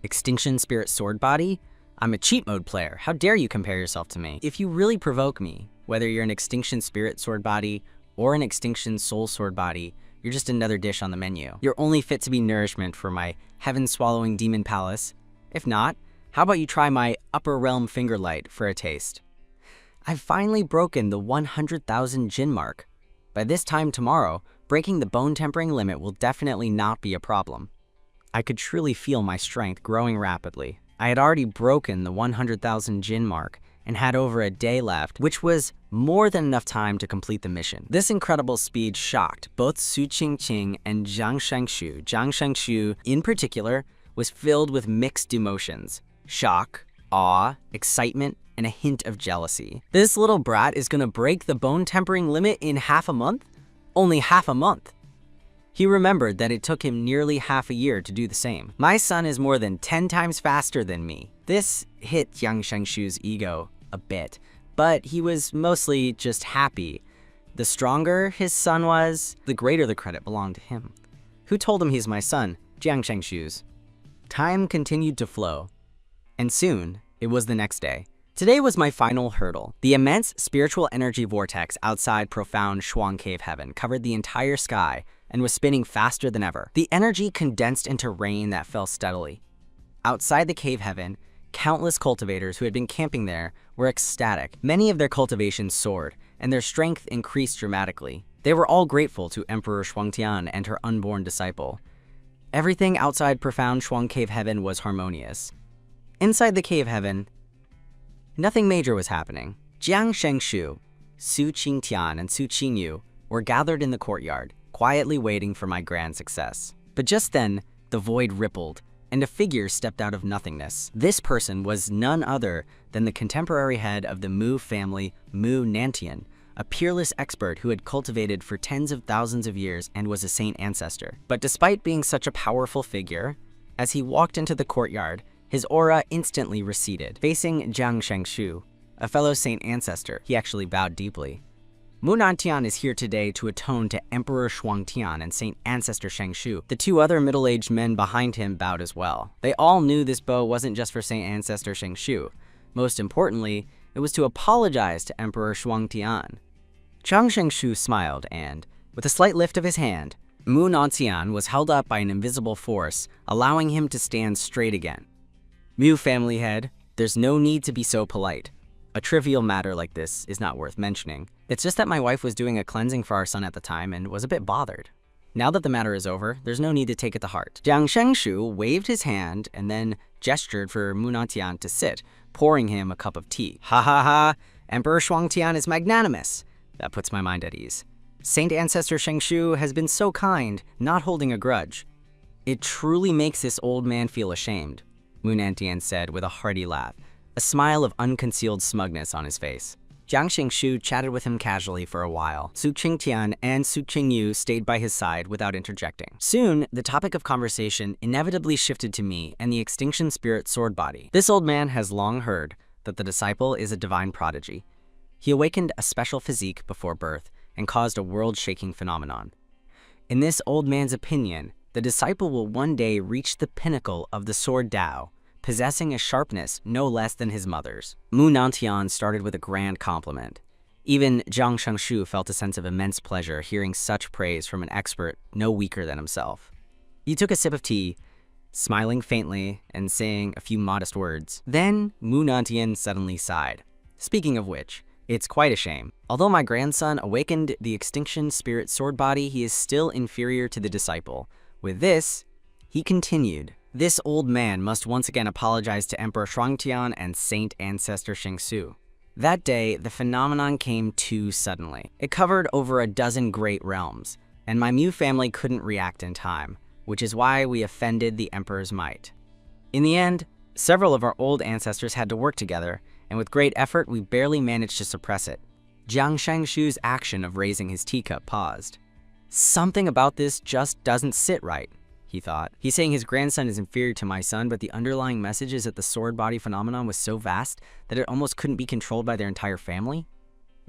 Extinction Spirit Sword Body? I'm a cheat mode player. How dare you compare yourself to me? If you really provoke me, whether you're an Extinction Spirit Sword Body or an Extinction Soul Sword Body, you're just another dish on the menu. You're only fit to be nourishment for my heaven-swallowing demon palace. If not, how about you try my upper realm finger light for a taste? I've finally broken the 100,000 Jin mark. By this time tomorrow, breaking the bone tempering limit will definitely not be a problem. I could truly feel my strength growing rapidly. I had already broken the 100,000 Jin mark and had over a day left, which was more than enough time to complete the mission. This incredible speed shocked both Su Qingqing and Jiang Shangshu. Jiang Shangshu, in particular, was filled with mixed emotions: shock, awe, excitement, and a hint of jealousy. This little brat is gonna break the bone tempering limit in half a month? Only half a month. He remembered that it took him nearly half a year to do the same. My son is more than 10 times faster than me. This hit Jiang Shangshu's ego a bit, but he was mostly just happy. The stronger his son was, the greater the credit belonged to him. Who told him he's my son? Jiang Shangshu's. Time continued to flow, and soon it was the next day. Today was my final hurdle. The immense spiritual energy vortex outside profound Shuang Cave Heaven covered the entire sky and was spinning faster than ever. The energy condensed into rain that fell steadily. Outside the cave heaven, countless cultivators who had been camping there were ecstatic. Many of their cultivations soared, and their strength increased dramatically. They were all grateful to Emperor Shuangtian and her unborn disciple. Everything outside profound Shuang Cave Heaven was harmonious. Inside the cave heaven, nothing major was happening. Jiang Shengshu, Su Qingtian, and Su Qingyu were gathered in the courtyard, quietly waiting for my grand success. But just then, the void rippled, and a figure stepped out of nothingness. This person was none other than the contemporary head of the Mu family, Mu Nantian, a peerless expert who had cultivated for tens of thousands of years and was a saint ancestor. But despite being such a powerful figure, as he walked into the courtyard, his aura instantly receded. Facing Jiang Shengshu, a fellow saint ancestor, he actually bowed deeply. Mu Nantian is here today to atone to Emperor Shuangtian and Saint Ancestor Shengshu. The two other middle-aged men behind him bowed as well. They all knew this bow wasn't just for Saint Ancestor Shengshu. Most importantly, it was to apologize to Emperor Shuangtian. Jiang Shengshu smiled and, with a slight lift of his hand, Mu Nantian was held up by an invisible force, allowing him to stand straight again. Mu family head, there's no need to be so polite. A trivial matter like this is not worth mentioning. It's just that my wife was doing a cleansing for our son at the time and was a bit bothered. Now that the matter is over, there's no need to take it to heart. Jiang Shengshu waved his hand and then gestured for Mu Nantian to sit, pouring him a cup of tea. Ha ha ha, Emperor Shuangtian is magnanimous. That puts my mind at ease. Saint Ancestor Shengshu has been so kind, not holding a grudge. It truly makes this old man feel ashamed, Mu Nantian said with a hearty laugh, a smile of unconcealed smugness on his face. Jiang Xingshu chatted with him casually for a while. Su Qingtian and Su Qingyu stayed by his side without interjecting. Soon, the topic of conversation inevitably shifted to me and the extinction spirit sword body. This old man has long heard that the disciple is a divine prodigy. He awakened a special physique before birth and caused a world-shaking phenomenon. In this old man's opinion, the disciple will one day reach the pinnacle of the sword Dao, possessing a sharpness no less than his mother's. Mu Nantian started with a grand compliment. Even Jiang Shengshu felt a sense of immense pleasure hearing such praise from an expert no weaker than himself. He took a sip of tea, smiling faintly and saying a few modest words. Then Mu Nantian suddenly sighed. Speaking of which, it's quite a shame. Although my grandson awakened the extinction spirit sword body, he is still inferior to the disciple. With this, he continued, this old man must once again apologize to Emperor Shuangtian and Saint Ancestor Shengsu. That day, the phenomenon came too suddenly. It covered over a dozen great realms, and my Mu family couldn't react in time, which is why we offended the Emperor's might. In the end, several of our old ancestors had to work together, and with great effort, we barely managed to suppress it. Jiang Shengshu's action of raising his teacup paused. Something about this just doesn't sit right, he thought. He's saying his grandson is inferior to my son, but the underlying message is that the sword body phenomenon was so vast that it almost couldn't be controlled by their entire family?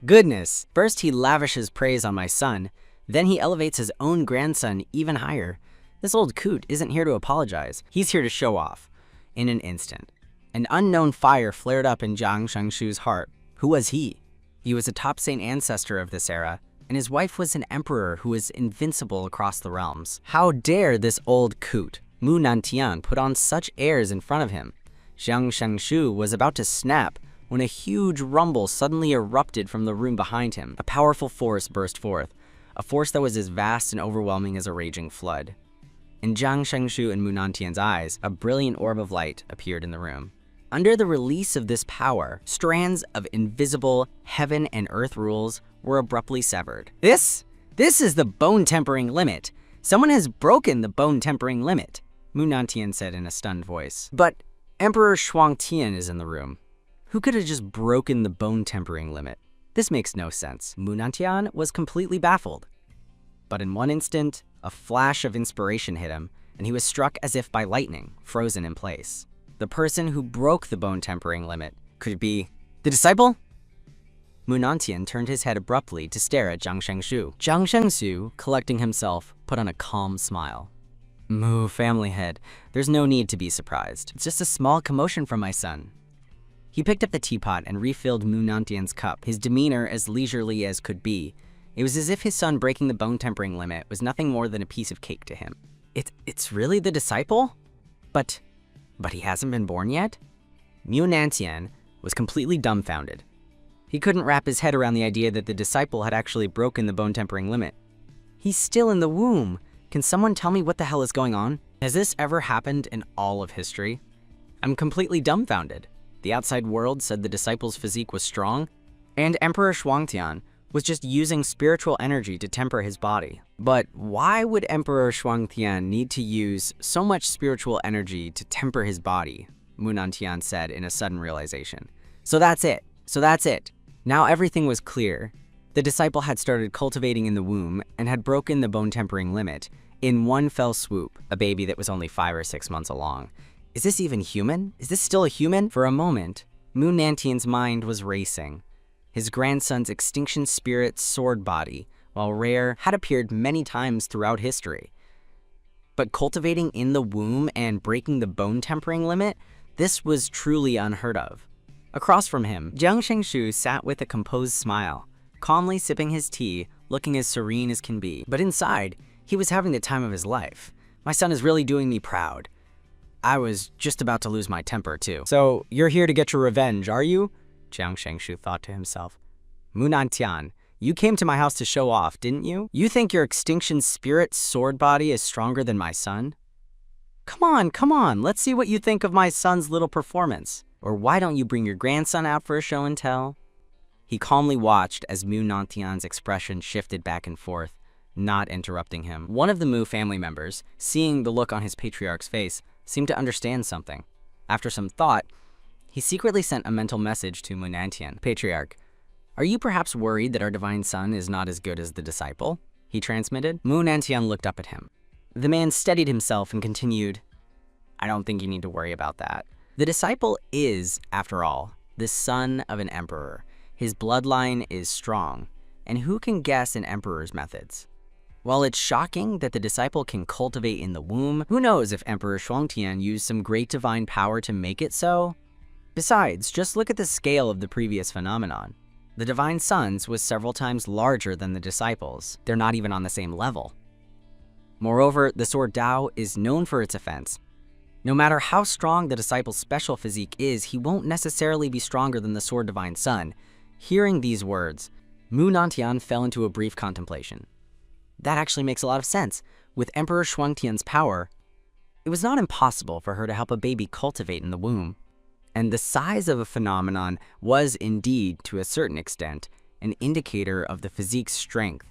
Goodness! First he lavishes praise on my son, then he elevates his own grandson even higher. This old coot isn't here to apologize. He's here to show off. In an instant, an unknown fire flared up in Jiang Shengshu's heart. Who was he? He was a top saint ancestor of this era, and his wife was an emperor who was invincible across the realms. How dare this old coot, Mu Nantian, put on such airs in front of him? Jiang Shengshu was about to snap when a huge rumble suddenly erupted from the room behind him. A powerful force burst forth, a force that was as vast and overwhelming as a raging flood. In Jiang Shengshu and Mu Nantian's eyes, a brilliant orb of light appeared in the room. Under the release of this power, strands of invisible heaven and earth rules were abruptly severed. This is the bone-tempering limit. Someone has broken the bone-tempering limit, Mu Nantian said in a stunned voice. But Emperor Shuangtian is in the room. Who could have just broken the bone-tempering limit? This makes no sense. Mu Nantian was completely baffled. But in one instant, a flash of inspiration hit him, and he was struck as if by lightning, frozen in place. The person who broke the bone-tempering limit could it be the disciple? Mu Nantian turned his head abruptly to stare at Jiang Shengshu. Jiang Shengshu, collecting himself, put on a calm smile. Mu family head, there's no need to be surprised. It's just a small commotion from my son. He picked up the teapot and refilled Mu Nantian's cup, his demeanor as leisurely as could be. It was as if his son breaking the bone-tempering limit was nothing more than a piece of cake to him. It's really the disciple? But he hasn't been born yet? Mu Nantian was completely dumbfounded. He couldn't wrap his head around the idea that the disciple had actually broken the bone-tempering limit. He's still in the womb. Can someone tell me what the hell is going on? Has this ever happened in all of history? I'm completely dumbfounded. The outside world said the disciple's physique was strong, and Emperor Shuangtian was just using spiritual energy to temper his body. But why would Emperor Shuangtian need to use so much spiritual energy to temper his body? Mu Nantian said in a sudden realization. So that's it. Now everything was clear. The disciple had started cultivating in the womb and had broken the bone-tempering limit in one fell swoop, a baby that was only 5 or 6 months along. Is this even human? Is this still a human? For a moment, Mu Nantian's mind was racing. His grandson's extinction spirit sword body, while rare, had appeared many times throughout history. But cultivating in the womb and breaking the bone-tempering limit, this was truly unheard of. Across from him, Jiang Shengshu sat with a composed smile, calmly sipping his tea, looking as serene as can be. But inside, he was having the time of his life. My son is really doing me proud. I was just about to lose my temper, too. So, you're here to get your revenge, are you? Jiang Shengshu thought to himself. Mu Nantian, you came to my house to show off, didn't you? You think your extinction spirit sword body is stronger than my son? Come on, let's see what you think of my son's little performance. Or why don't you bring your grandson out for a show and tell? He calmly watched as Mu Nantian's expression shifted back and forth, not interrupting him. One of the Mu family members, seeing the look on his patriarch's face, seemed to understand something. After some thought, he secretly sent a mental message to Mu Nantian. Patriarch, Are you perhaps worried that our divine son is not as good as the disciple? He transmitted. Mu Nantian looked up at him. The man steadied himself and continued, I don't think you need to worry about that. The disciple is, after all, the son of an emperor. His bloodline is strong, and who can guess an emperor's methods? While it's shocking that the disciple can cultivate in the womb, who knows if Emperor Shuangtian used some great divine power to make it so? Besides, just look at the scale of the previous phenomenon. The divine sons was several times larger than the disciples. They're not even on the same level. Moreover, the sword Dao is known for its offense. No matter how strong the disciple's special physique is, he won't necessarily be stronger than the sword divine son. Hearing these words, Mu Nantian fell into a brief contemplation. That actually makes a lot of sense. With Emperor Shuangtian's power, it was not impossible for her to help a baby cultivate in the womb. And the size of a phenomenon was indeed, to a certain extent, an indicator of the physique's strength.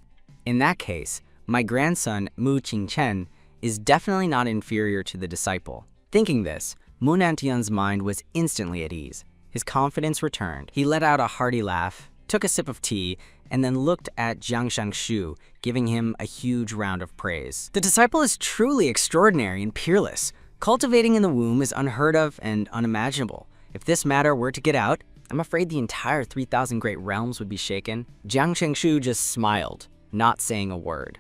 In that case, my grandson, Mu Qingchen, is definitely not inferior to the disciple. Thinking this, Mu Nantian's mind was instantly at ease. His confidence returned. He let out a hearty laugh, took a sip of tea, and then looked at Jiang Shangshu, giving him a huge round of praise. The disciple is truly extraordinary and peerless. Cultivating in the womb is unheard of and unimaginable. If this matter were to get out, I'm afraid the entire 3,000 great realms would be shaken. Jiang Shangshu just smiled, not saying a word.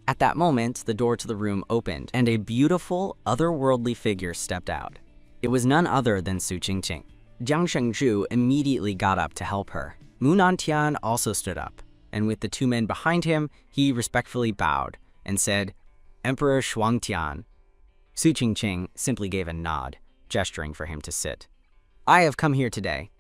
At that moment, the door to the room opened, and a beautiful, otherworldly figure stepped out. It was none other than Su Qingqing. Jiang Shangshu immediately got up to help her. Mu Nantian also stood up, and with the two men behind him, he respectfully bowed and said, Emperor Shuangtian. Su Qingqing simply gave a nod, gesturing for him to sit. I have come here today,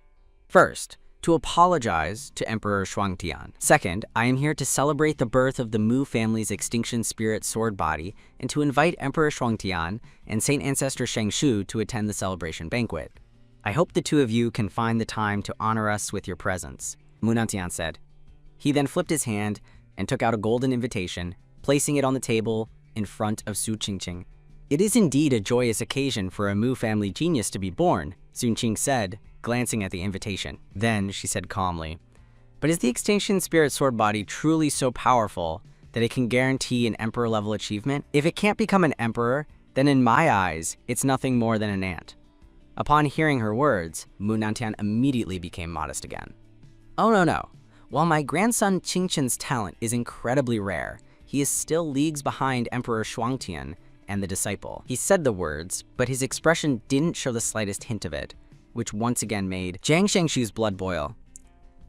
first, to apologize to Emperor Shuangtian. Second, I am here to celebrate the birth of the Mu family's extinction spirit sword body and to invite Emperor Shuangtian and Saint Ancestor Shengshu to attend the celebration banquet. I hope the two of you can find the time to honor us with your presence, Mu Nantian said. He then flipped his hand and took out a golden invitation, placing it on the table in front of Su Qingqing. It is indeed a joyous occasion for a Mu family genius to be born, Su Qingqing said, glancing at the invitation. Then she said calmly, but is the extinction spirit sword body truly so powerful that it can guarantee an emperor-level achievement? If it can't become an emperor, then in my eyes, it's nothing more than an ant. Upon hearing her words, Mu Nantian immediately became modest again. Oh no. While my grandson Qingchen's talent is incredibly rare, he is still leagues behind Emperor Shuangtian and the disciple. He said the words, but his expression didn't show the slightest hint of it, which once again made Jiang Shangshu's blood boil.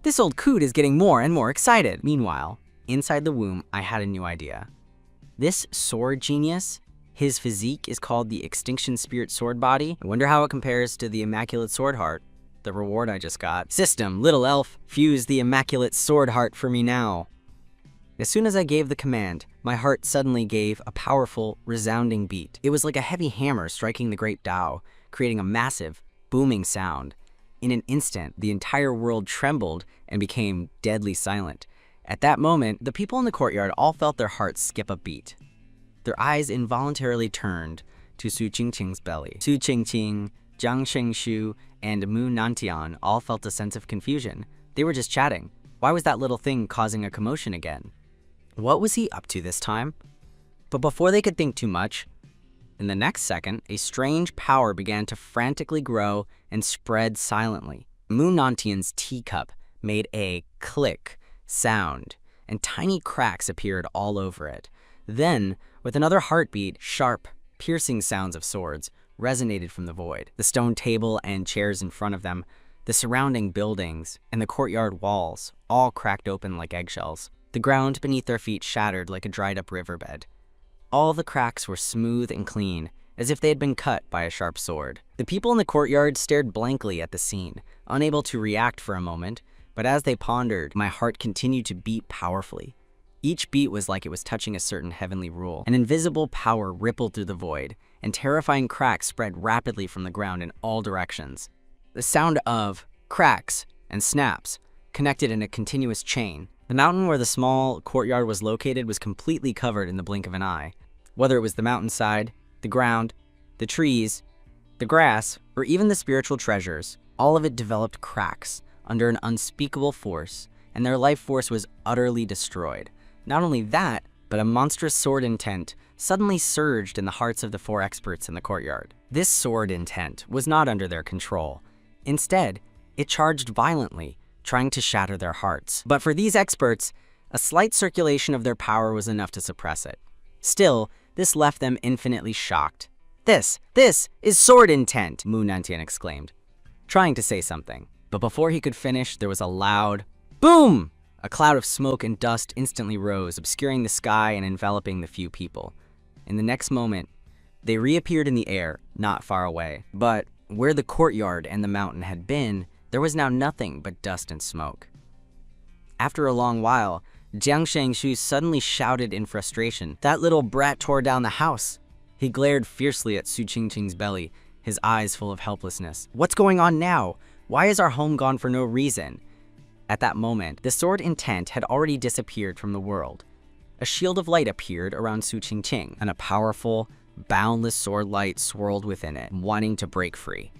This old coot is getting more and more excited. Meanwhile, inside the womb, I had a new idea. This sword genius, his physique is called the Extinction Spirit Sword Body. I wonder how it compares to the Immaculate Sword Heart, the reward I just got. System, little elf, fuse the Immaculate Sword Heart for me now. As soon as I gave the command, my heart suddenly gave a powerful, resounding beat. It was like a heavy hammer striking the great Dao, creating a massive, booming sound. In an instant, the entire world trembled and became deadly silent. At that moment, the people in the courtyard all felt their hearts skip a beat. Their eyes involuntarily turned to Su Qingqing's belly. Su Qingqing, Jiang Shangshu, and Mu Nantian all felt a sense of confusion. They were just chatting. Why was that little thing causing a commotion again? What was he up to this time? But before they could think too much, in the next second, a strange power began to frantically grow and spread silently. Mu Nantian's teacup made a click sound, and tiny cracks appeared all over it. Then, with another heartbeat, sharp, piercing sounds of swords resonated from the void. The stone table and chairs in front of them, the surrounding buildings, and the courtyard walls all cracked open like eggshells. The ground beneath their feet shattered like a dried-up riverbed. All the cracks were smooth and clean, as if they had been cut by a sharp sword. The people in the courtyard stared blankly at the scene, unable to react for a moment, but as they pondered, my heart continued to beat powerfully. Each beat was like it was touching a certain heavenly rule. An invisible power rippled through the void, and terrifying cracks spread rapidly from the ground in all directions. The sound of cracks and snaps connected in a continuous chain. The mountain where the small courtyard was located was completely covered in the blink of an eye. Whether it was the mountainside, the ground, the trees, the grass, or even the spiritual treasures, all of it developed cracks, under an unspeakable force, and their life force was utterly destroyed. Not only that, but a monstrous sword intent suddenly surged in the hearts of the 4 experts in the courtyard. This sword intent was not under their control. Instead, it charged violently, trying to shatter their hearts. But for these experts, a slight circulation of their power was enough to suppress it. Still, this left them infinitely shocked. This is sword intent," Mu Nantian exclaimed, trying to say something. But before he could finish, there was a loud boom! A cloud of smoke and dust instantly rose, obscuring the sky and enveloping the few people. In the next moment, they reappeared in the air, not far away. But where the courtyard and the mountain had been, there was now nothing but dust and smoke. After a long while, Jiang Shengshu suddenly shouted in frustration, "That little brat tore down the house!" He glared fiercely at Su Qingqing's belly, his eyes full of helplessness. "What's going on now? Why is our home gone for no reason?" At that moment, the sword intent had already disappeared from the world. A shield of light appeared around Su Qingqing, and a powerful, boundless sword light swirled within it, wanting to break free.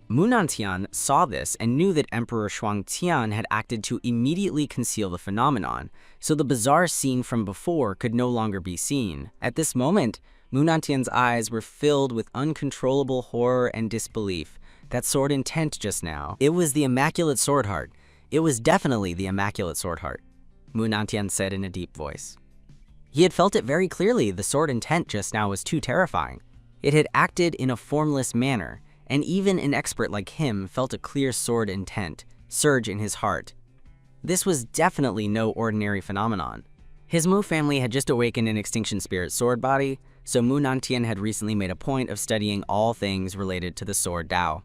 Mu Nantian saw this and knew that Emperor Shuangtian had acted to immediately conceal the phenomenon, so the bizarre scene from before could no longer be seen. At this moment, Mu Nantian's eyes were filled with uncontrollable horror and disbelief. That sword intent just now, it was the Immaculate Sword Heart. It was definitely the Immaculate Sword Heart, Mu Nantian said in a deep voice. He had felt it very clearly. The sword intent just now was too terrifying. It had acted in a formless manner, and even an expert like him felt a clear sword intent surge in his heart. This was definitely no ordinary phenomenon. His Mu family had just awakened an Extinction Spirit sword body, so Mu Nantian had recently made a point of studying all things related to the sword Dao.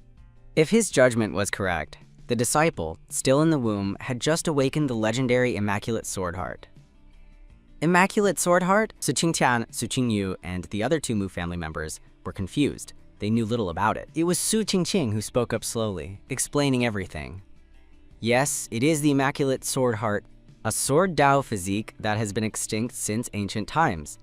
If his judgment was correct, the disciple, still in the womb, had just awakened the legendary Immaculate Sword Heart. Immaculate Sword Heart? Su Qingtian, Su Qingyu, and the other 2 Mu family members were confused. They knew little about it. It was Su Qingqing who spoke up slowly, explaining everything. Yes, it is the Immaculate Sword Heart, a sword Dao physique that has been extinct since ancient times.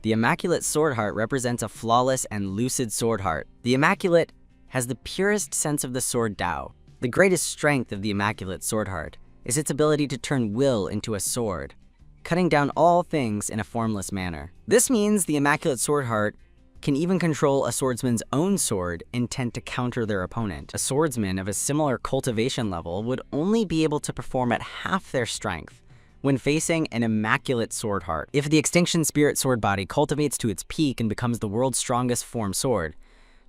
The Immaculate Sword Heart represents a flawless and lucid sword heart. The Immaculate has the purest sense of the sword Dao. The greatest strength of the Immaculate Sword Heart is its ability to turn will into a sword, cutting down all things in a formless manner. This means the Immaculate Sword Heart can even control a swordsman's own sword intent to counter their opponent. A swordsman of a similar cultivation level would only be able to perform at half their strength when facing an Immaculate Sword Heart. If the Extinction Spirit sword body cultivates to its peak and becomes the world's strongest form sword,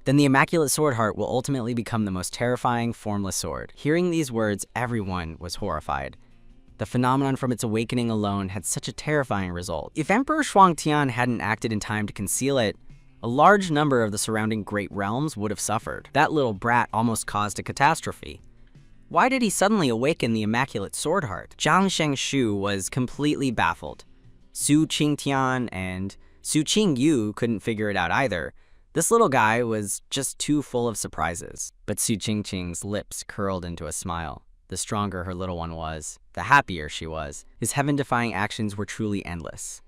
then the Immaculate Sword Heart will ultimately become the most terrifying formless sword. Hearing these words, everyone was horrified. The phenomenon from its awakening alone had such a terrifying result. If Emperor Shuangtian hadn't acted in time to conceal it, a large number of the surrounding great realms would have suffered. That little brat almost caused a catastrophe. Why did he suddenly awaken the Immaculate Sword Heart? Jiang Shengshu was completely baffled. Su Qingtian and Su Qingyu couldn't figure it out either. This little guy was just too full of surprises. But Su Qingqing's lips curled into a smile. The stronger her little one was, the happier she was. His heaven-defying actions were truly endless.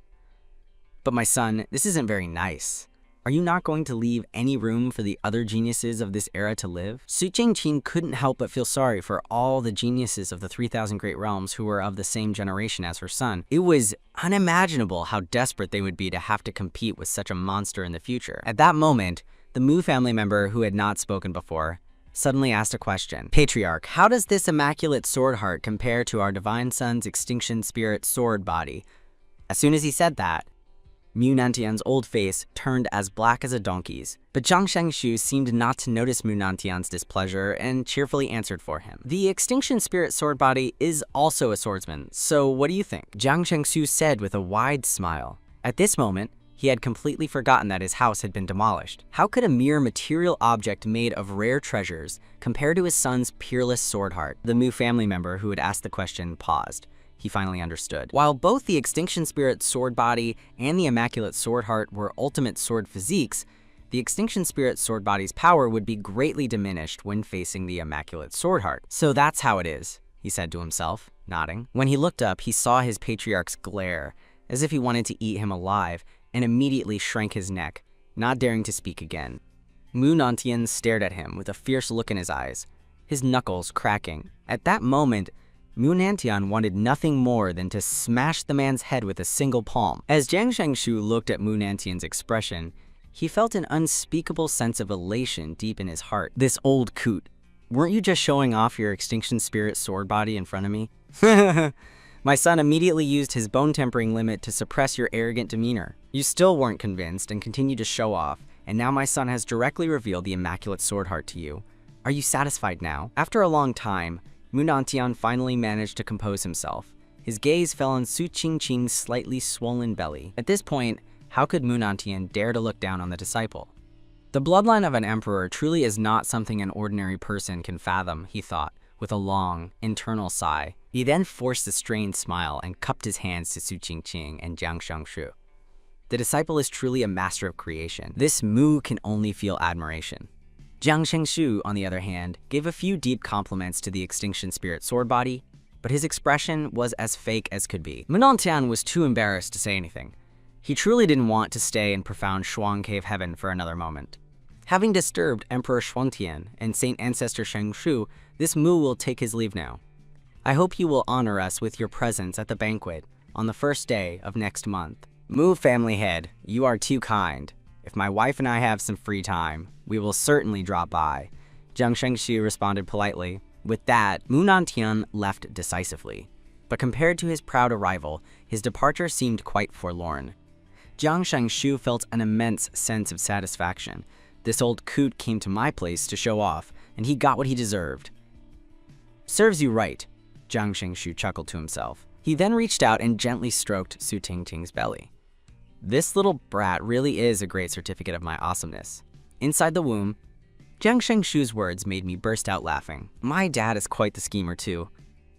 But my son, this isn't very nice. Are you not going to leave any room for the other geniuses of this era to live? Su Qingqing couldn't help but feel sorry for all the geniuses of the 3,000 Great Realms who were of the same generation as her son. It was unimaginable how desperate they would be to have to compete with such a monster in the future. At that moment, the Mu family member who had not spoken before suddenly asked a question. Patriarch, how does this Immaculate Sword Heart compare to our Divine Son's Extinction Spirit sword body? As soon as he said that, Mu Nantian's old face turned as black as a donkey's, but Jiang Shengshu seemed not to notice Mu Nantian's displeasure and cheerfully answered for him. The Extinction Spirit sword body is also a swordsman, so what do you think? Jiang Shengshu said with a wide smile. At this moment, he had completely forgotten that his house had been demolished. How could a mere material object made of rare treasures compare to his son's peerless sword heart? The Mu family member who had asked the question paused. He finally understood. While both the Extinction Spirit sword body and the Immaculate Sword Heart were ultimate sword physiques, the Extinction Spirit sword body's power would be greatly diminished when facing the Immaculate Sword Heart. So that's how it is, he said to himself, nodding. When he looked up, he saw his patriarch's glare, as if he wanted to eat him alive, and immediately shrank his neck, not daring to speak again. Mu Nantian stared at him with a fierce look in his eyes. his knuckles cracking. At that moment, Mu Nantian wanted nothing more than to smash the man's head with a single palm. As Jiang Shengshu looked at Mu Nantian's expression, he felt an unspeakable sense of elation deep in his heart. This old coot, weren't you just showing off your extinction spirit sword body in front of me? My son immediately used his bone tempering limit to suppress your arrogant demeanor. You still weren't convinced and continued to show off, and now my son has directly revealed the immaculate sword heart to you. Are you satisfied now? After a long time, Mu Nantian finally managed to compose himself. His gaze fell on Su Qingqing's slightly swollen belly. At this point, how could Mu Nantian dare to look down on the disciple? The bloodline of an emperor truly is not something an ordinary person can fathom, he thought, with a long, internal sigh. He then forced a strained smile and cupped his hands to Su Qingqing and Jiang Shengshu. The disciple is truly a master of creation. This Mu can only feel admiration. Jiang Shengshu, on the other hand, gave a few deep compliments to the extinction spirit sword body, but his expression was as fake as could be. Mu Nantian was too embarrassed to say anything. He truly didn't want to stay in profound Shuang Cave heaven for another moment. Having disturbed Emperor Shuangtian and Saint Ancestor Shengshu, this Mu will take his leave now. I hope you will honor us with your presence at the banquet on the first day of next month. Mu family head, you are too kind. If my wife and I have some free time, we will certainly drop by. Jiang Shengshu responded politely. With that, Mu Nantian left decisively. But compared to his proud arrival, his departure seemed quite forlorn. Jiang Shengshu felt an immense sense of satisfaction. This old coot came to my place to show off, and he got what he deserved. Serves you right, Jiang Shengshu chuckled to himself. He then reached out and gently stroked Su Qingqing's belly. This little brat really is a great certificate of my awesomeness. Inside the womb, Jiang Shengshu's words made me burst out laughing. My dad is quite the schemer too.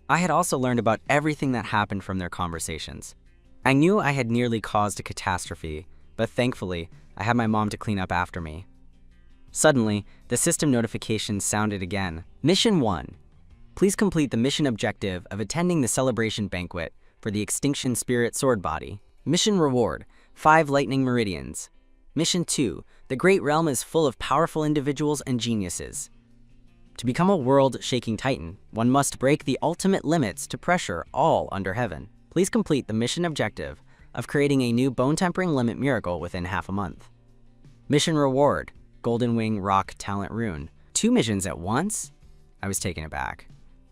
I had also learned about everything that happened from their conversations. I knew I had nearly caused a catastrophe, but thankfully, I had my mom to clean up after me. Suddenly, the system notification sounded again. Mission 1. Please complete the mission objective of attending the celebration banquet for the Extinction Spirit Sword Body. Mission reward, 5 lightning meridians. Mission 2. The Great Realm is full of powerful individuals and geniuses. To become a world-shaking titan, one must break the ultimate limits to pressure all under heaven. Please complete the mission objective of creating a new bone-tempering limit miracle within half a month. Mission reward, Golden Wing Rock Talent Rune. 2 missions at once? I was taken aback.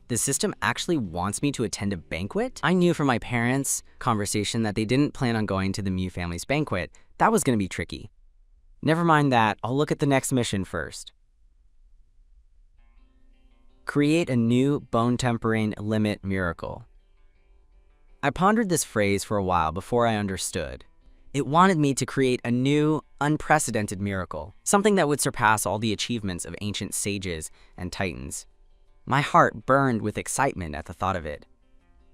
The system actually wants me to attend a banquet? I knew from my parents' conversation that they didn't plan on going to the Mu family's banquet. That was going to be tricky. Never mind that, I'll look at the next mission first. Create a new bone-tempering limit miracle. I pondered this phrase for a while before I understood. It wanted me to create a new, unprecedented miracle, something that would surpass all the achievements of ancient sages and titans. My heart burned with excitement at the thought of it.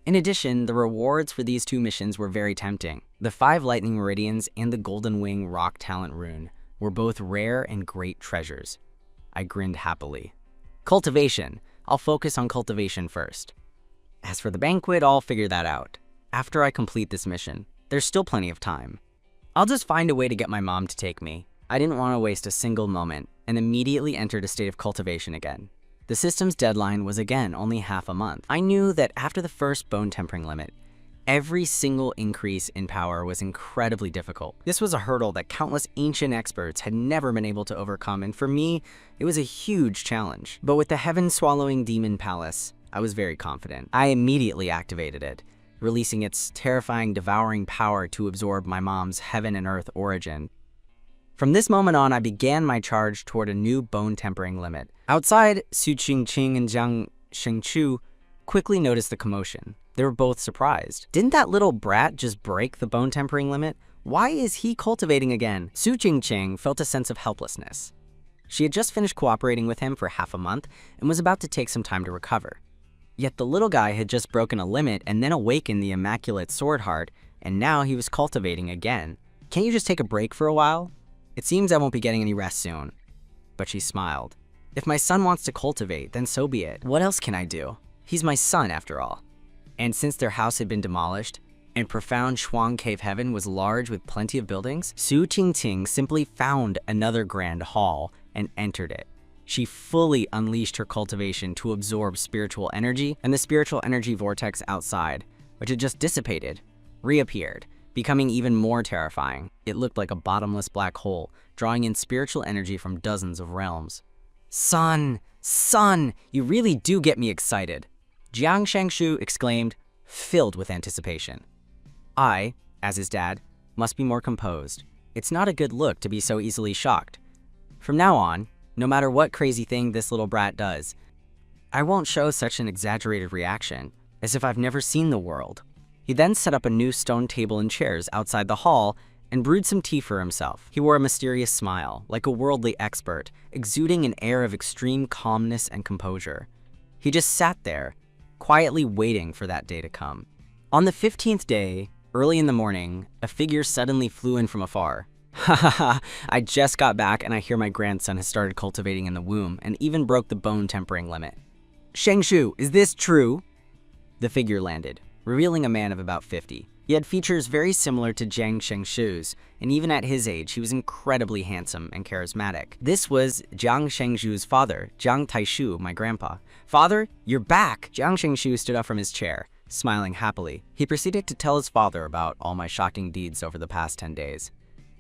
In addition, the rewards for these 2 missions were very tempting. The 5 lightning meridians and the Golden Wing Rock Talent Rune were both rare and great treasures. I grinned happily. Cultivation. I'll focus on cultivation first. As for the banquet, I'll figure that out. After I complete this mission, there's still plenty of time. I'll just find a way to get my mom to take me. I didn't want to waste a single moment and immediately entered a state of cultivation again. The system's deadline was again only half a month. I knew that after the first bone tempering limit, every single increase in power was incredibly difficult. This was a hurdle that countless ancient experts had never been able to overcome, and for me, it was a huge challenge. But with the heaven-swallowing demon palace, I was very confident. I immediately activated it, releasing its terrifying, devouring power to absorb my mom's heaven and earth origin. From this moment on, I began my charge toward a new bone-tempering limit. Outside, Su Qingqing and Jiang Shengshu quickly noticed the commotion. They were both surprised. Didn't that little brat just break the bone-tempering limit? Why is he cultivating again? Su Qingqing felt a sense of helplessness. She had just finished cooperating with him for half a month and was about to take some time to recover. Yet the little guy had just broken a limit and then awakened the immaculate sword heart, and now he was cultivating again. Can't you just take a break for a while? It seems I won't be getting any rest soon. But she smiled. If my son wants to cultivate, then so be it. What else can I do? He's my son, after all. And since their house had been demolished, and profound Shuang Cave heaven was large with plenty of buildings, Su Qingqing simply found another grand hall and entered it. She fully unleashed her cultivation to absorb spiritual energy, and the spiritual energy vortex outside, which had just dissipated, reappeared, becoming even more terrifying. It looked like a bottomless black hole, drawing in spiritual energy from dozens of realms. Son, son, you really do get me excited, Jiang Shangshu exclaimed, filled with anticipation. I, as his dad, must be more composed. It's not a good look to be so easily shocked. From now on, no matter what crazy thing this little brat does, I won't show such an exaggerated reaction, as if I've never seen the world. He then set up a new stone table and chairs outside the hall and brewed some tea for himself. He wore a mysterious smile, like a worldly expert, exuding an air of extreme calmness and composure. He just sat there, quietly waiting for that day to come. On the 15th day, early in the morning, a figure suddenly flew in from afar. Ha ha ha, I just got back and I hear my grandson has started cultivating in the womb and even broke the bone tempering limit. Shangshu, is this true? The figure landed, revealing a man of about 50. He had features very similar to Jiang Shangshu's, and even at his age, he was incredibly handsome and charismatic. This was Jiang Shangshu's father, Jiang Taishu, my grandpa. Father, you're back! Jiang Shangshu stood up from his chair, smiling happily. He proceeded to tell his father about all my shocking deeds over the past 10 days.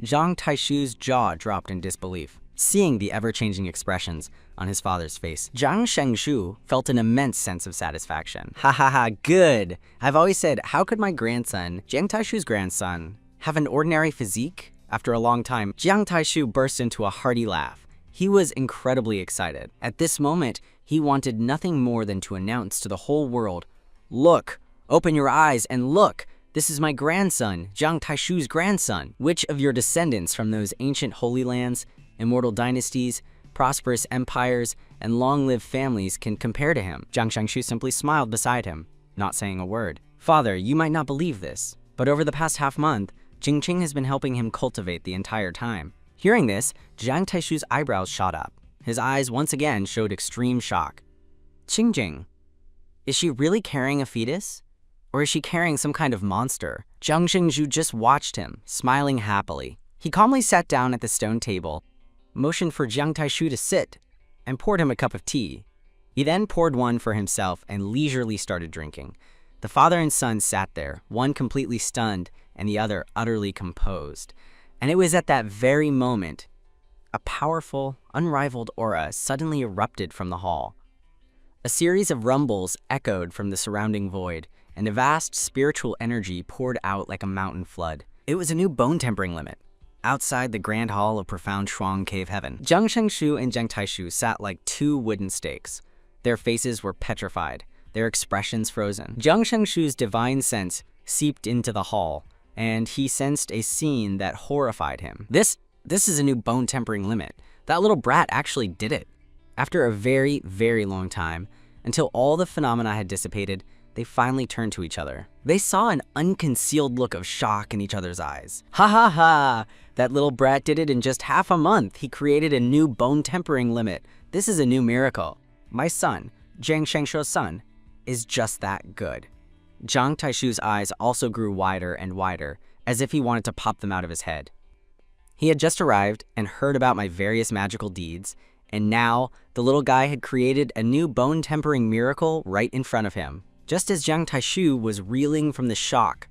Jiang Taishu's jaw dropped in disbelief, seeing the ever-changing expressions on his father's face. Jiang Shangshu felt an immense sense of satisfaction. Ha ha ha, good! I've always said, how could my grandson, Jiang Taishu's grandson, have an ordinary physique? After a long time, Jiang Taishu burst into a hearty laugh. He was incredibly excited. At this moment, he wanted nothing more than to announce to the whole world, look, open your eyes and look! This is my grandson, Jiang Taishu's grandson. Which of your descendants from those ancient holy lands, immortal dynasties, prosperous empires, and long-lived families can compare to him? Jiang Shangshu simply smiled beside him, not saying a word. Father, you might not believe this, but over the past half-month, Jingqing has been helping him cultivate the entire time. Hearing this, Jiang Taishu's eyebrows shot up. His eyes once again showed extreme shock. Jingqing, is she really carrying a fetus? Or is she carrying some kind of monster? Jiang Shangshu just watched him, smiling happily. He calmly sat down at the stone table, motioned for Jiang Taishu to sit, and poured him a cup of tea. He then poured one for himself and leisurely started drinking. The father and son sat there, one completely stunned and the other utterly composed. And it was at that very moment, a powerful, unrivaled aura suddenly erupted from the hall. A series of rumbles echoed from the surrounding void, and a vast spiritual energy poured out like a mountain flood. It was a new bone tempering limit, outside the grand hall of profound Shuang Cave Heaven. Jiang Shangshu and Jiang Taishu sat like two wooden stakes. Their faces were petrified, their expressions frozen. Jiang Shangshu's divine sense seeped into the hall, and he sensed a scene that horrified him. This is a new bone tempering limit. That little brat actually did it. After a very, very long time, until all the phenomena had dissipated, they finally turned to each other. They saw an unconcealed look of shock in each other's eyes. Ha ha ha! That little brat did it in just half a month. He created a new bone tempering limit. This is a new miracle. My son, Jiang Shangshu's son, is just that good. Jiang Taishu's eyes also grew wider and wider, as if he wanted to pop them out of his head. He had just arrived and heard about my various magical deeds, and now the little guy had created a new bone tempering miracle right in front of him. Just as Jiang Taishu was reeling from the shock,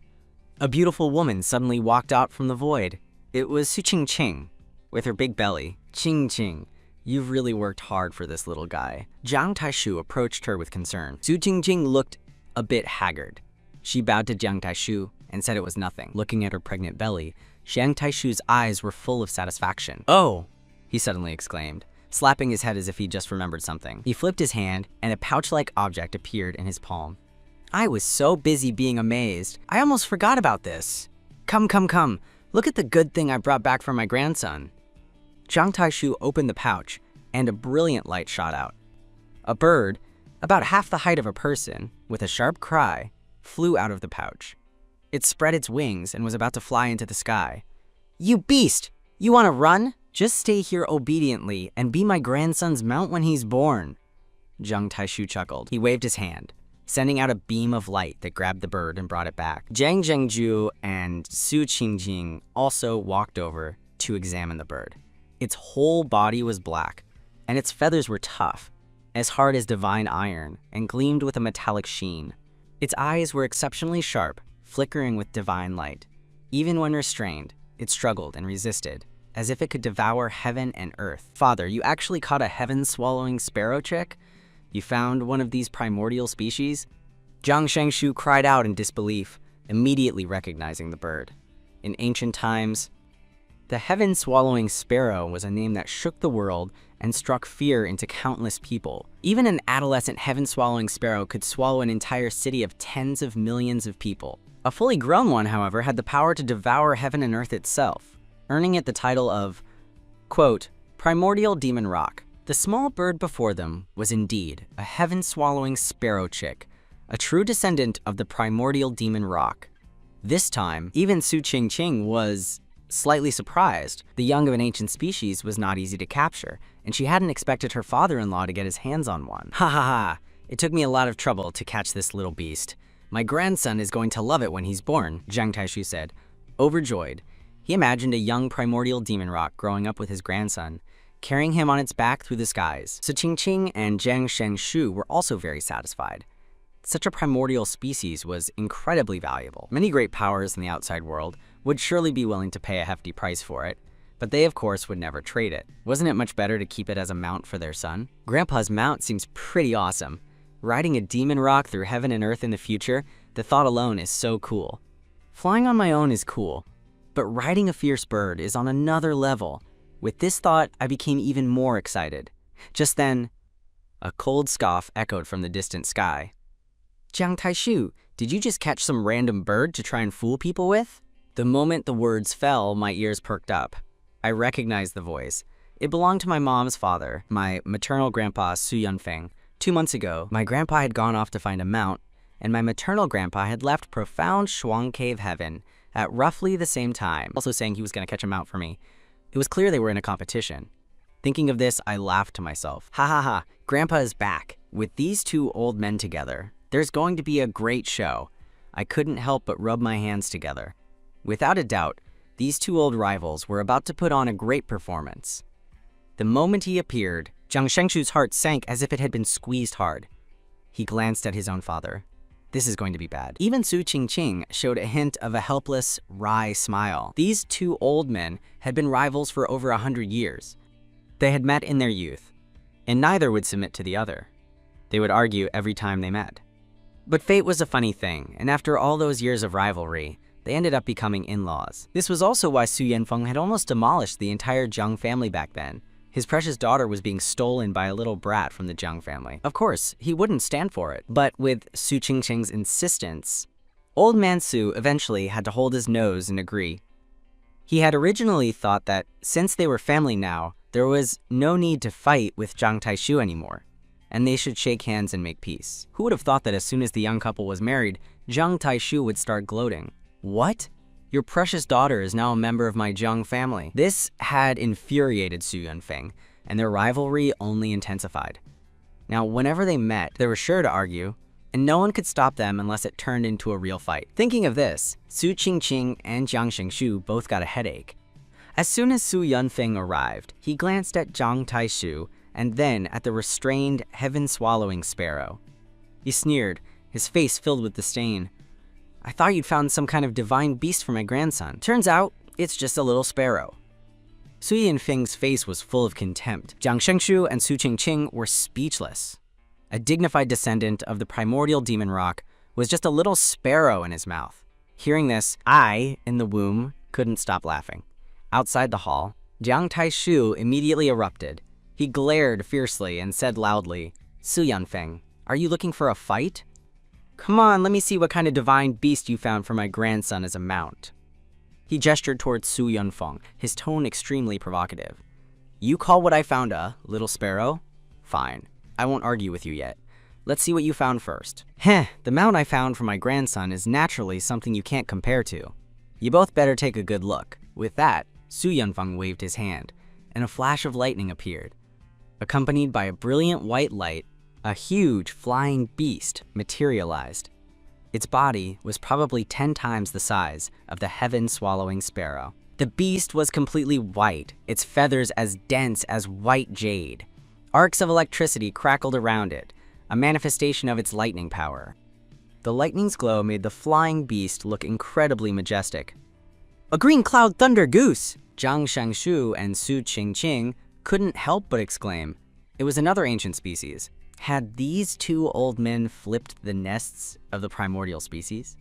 a beautiful woman suddenly walked out from the void. It was Su Qingqing, with her big belly. Qingqing, you've really worked hard for this little guy. Jiang Taishu approached her with concern. Su Qingqing looked a bit haggard. She bowed to Jiang Taishu and said it was nothing. Looking at her pregnant belly, Jiang Taishu's eyes were full of satisfaction. Oh, he suddenly exclaimed, slapping his head as if he just remembered something. He flipped his hand, and a pouch-like object appeared in his palm. I was so busy being amazed, I almost forgot about this. Come, come, come. Look at the good thing I brought back for my grandson. Jiang Taishu opened the pouch, and a brilliant light shot out. A bird, about half the height of a person, with a sharp cry, flew out of the pouch. It spread its wings and was about to fly into the sky. You beast! You want to run? Just stay here obediently and be my grandson's mount when he's born. Jiang Taishu chuckled. He waved his hand, sending out a beam of light that grabbed the bird and brought it back. Jiang Zhengju and Su Qingqing also walked over to examine the bird. Its whole body was black, and its feathers were tough, as hard as divine iron, and gleamed with a metallic sheen. Its eyes were exceptionally sharp, flickering with divine light. Even when restrained, it struggled and resisted, as if it could devour heaven and earth. "Father, you actually caught a heaven-swallowing sparrow chick? You found one of these primordial species?" Jiang Shengshu cried out in disbelief, immediately recognizing the bird. In ancient times, the heaven-swallowing sparrow was a name that shook the world and struck fear into countless people. Even an adolescent heaven-swallowing sparrow could swallow an entire city of tens of millions of people. A fully grown one, however, had the power to devour heaven and earth itself, earning it the title of, quote, primordial demon rock. The small bird before them was indeed a heaven-swallowing sparrow chick, a true descendant of the primordial demon rock. This time, even Su Qingqing was slightly surprised. The young of an ancient species was not easy to capture, and she hadn't expected her father-in-law to get his hands on one. "Ha ha ha, it took me a lot of trouble to catch this little beast. My grandson is going to love it when he's born," Jiang Taishu said. Overjoyed, he imagined a young primordial demon rock growing up with his grandson, carrying him on its back through the skies. Su Qingqing and Jiang Shengshu were also very satisfied. Such a primordial species was incredibly valuable. Many great powers in the outside world would surely be willing to pay a hefty price for it, but they of course would never trade it. Wasn't it much better to keep it as a mount for their son? Grandpa's mount seems pretty awesome. Riding a demon rock through heaven and earth in the future, the thought alone is so cool. Flying on my own is cool, but riding a fierce bird is on another level. With this thought, I became even more excited. Just then, a cold scoff echoed from the distant sky. "Jiang Taishu, did you just catch some random bird to try and fool people with?" The moment the words fell, my ears perked up. I recognized the voice. It belonged to my mom's father, my maternal grandpa Su Yunfeng. 2 months ago, my grandpa had gone off to find a mount, and my maternal grandpa had left profound Shuang Cave heaven at roughly the same time, also saying he was going to catch a mount for me. It was clear they were in a competition. Thinking of this, I laughed to myself. Ha ha ha, Grandpa is back. With these two old men together, there's going to be a great show. I couldn't help but rub my hands together. Without a doubt, these two old rivals were about to put on a great performance. The moment he appeared, Jiang Shengshu's heart sank as if it had been squeezed hard. He glanced at his own father. This is going to be bad. Even Su Qingqing showed a hint of a helpless, wry smile. These two old men had been rivals for over 100 years. They had met in their youth, and neither would submit to the other. They would argue every time they met. But fate was a funny thing, and after all those years of rivalry, they ended up becoming in-laws. This was also why Su Yanfeng had almost demolished the entire Jiang family back then. His precious daughter was being stolen by a little brat from the Jiang family. Of course, he wouldn't stand for it, but with Su Qingqing's insistence, Old Man Su eventually had to hold his nose and agree. He had originally thought that since they were family now, there was no need to fight with Jiang Taishu anymore, and they should shake hands and make peace. Who would have thought that as soon as the young couple was married, Jiang Taishu would start gloating? "What? Your precious daughter is now a member of my Jiang family." This had infuriated Su Yunfeng, and their rivalry only intensified. Now, whenever they met, they were sure to argue, and no one could stop them unless it turned into a real fight. Thinking of this, Su Qingqing and Jiang Shengshu both got a headache. As soon as Su Yunfeng arrived, he glanced at Jiang Taishu and then at the restrained, heaven-swallowing sparrow. He sneered, his face filled with disdain. "I thought you'd found some kind of divine beast for my grandson. Turns out, it's just a little sparrow." Su Yunfeng's face was full of contempt. Jiang Shengshu and Su Qingqing were speechless. A dignified descendant of the primordial demon rock was just a little sparrow in his mouth. Hearing this, I, in the womb, couldn't stop laughing. Outside the hall, Jiang Taishu immediately erupted. He glared fiercely and said loudly, "Su Yunfeng, are you looking for a fight? Come on, let me see what kind of divine beast you found for my grandson as a mount." He gestured towards Su Yunfeng, his tone extremely provocative. "You call what I found a little sparrow? Fine, I won't argue with you yet. Let's see what you found first." "Heh, the mount I found for my grandson is naturally something you can't compare to. You both better take a good look." With that, Su Yunfeng waved his hand, and a flash of lightning appeared. Accompanied by a brilliant white light, a huge flying beast materialized. Its body was probably 10 times the size of the heaven-swallowing sparrow. The beast was completely white, its feathers as dense as white jade. Arcs of electricity crackled around it, a manifestation of its lightning power. The lightning's glow made the flying beast look incredibly majestic. "A green cloud thunder goose!" Jiang Shangshu and Su Qingqing couldn't help but exclaim. It was another ancient species. Had these two old men flipped the nests of the primordial species?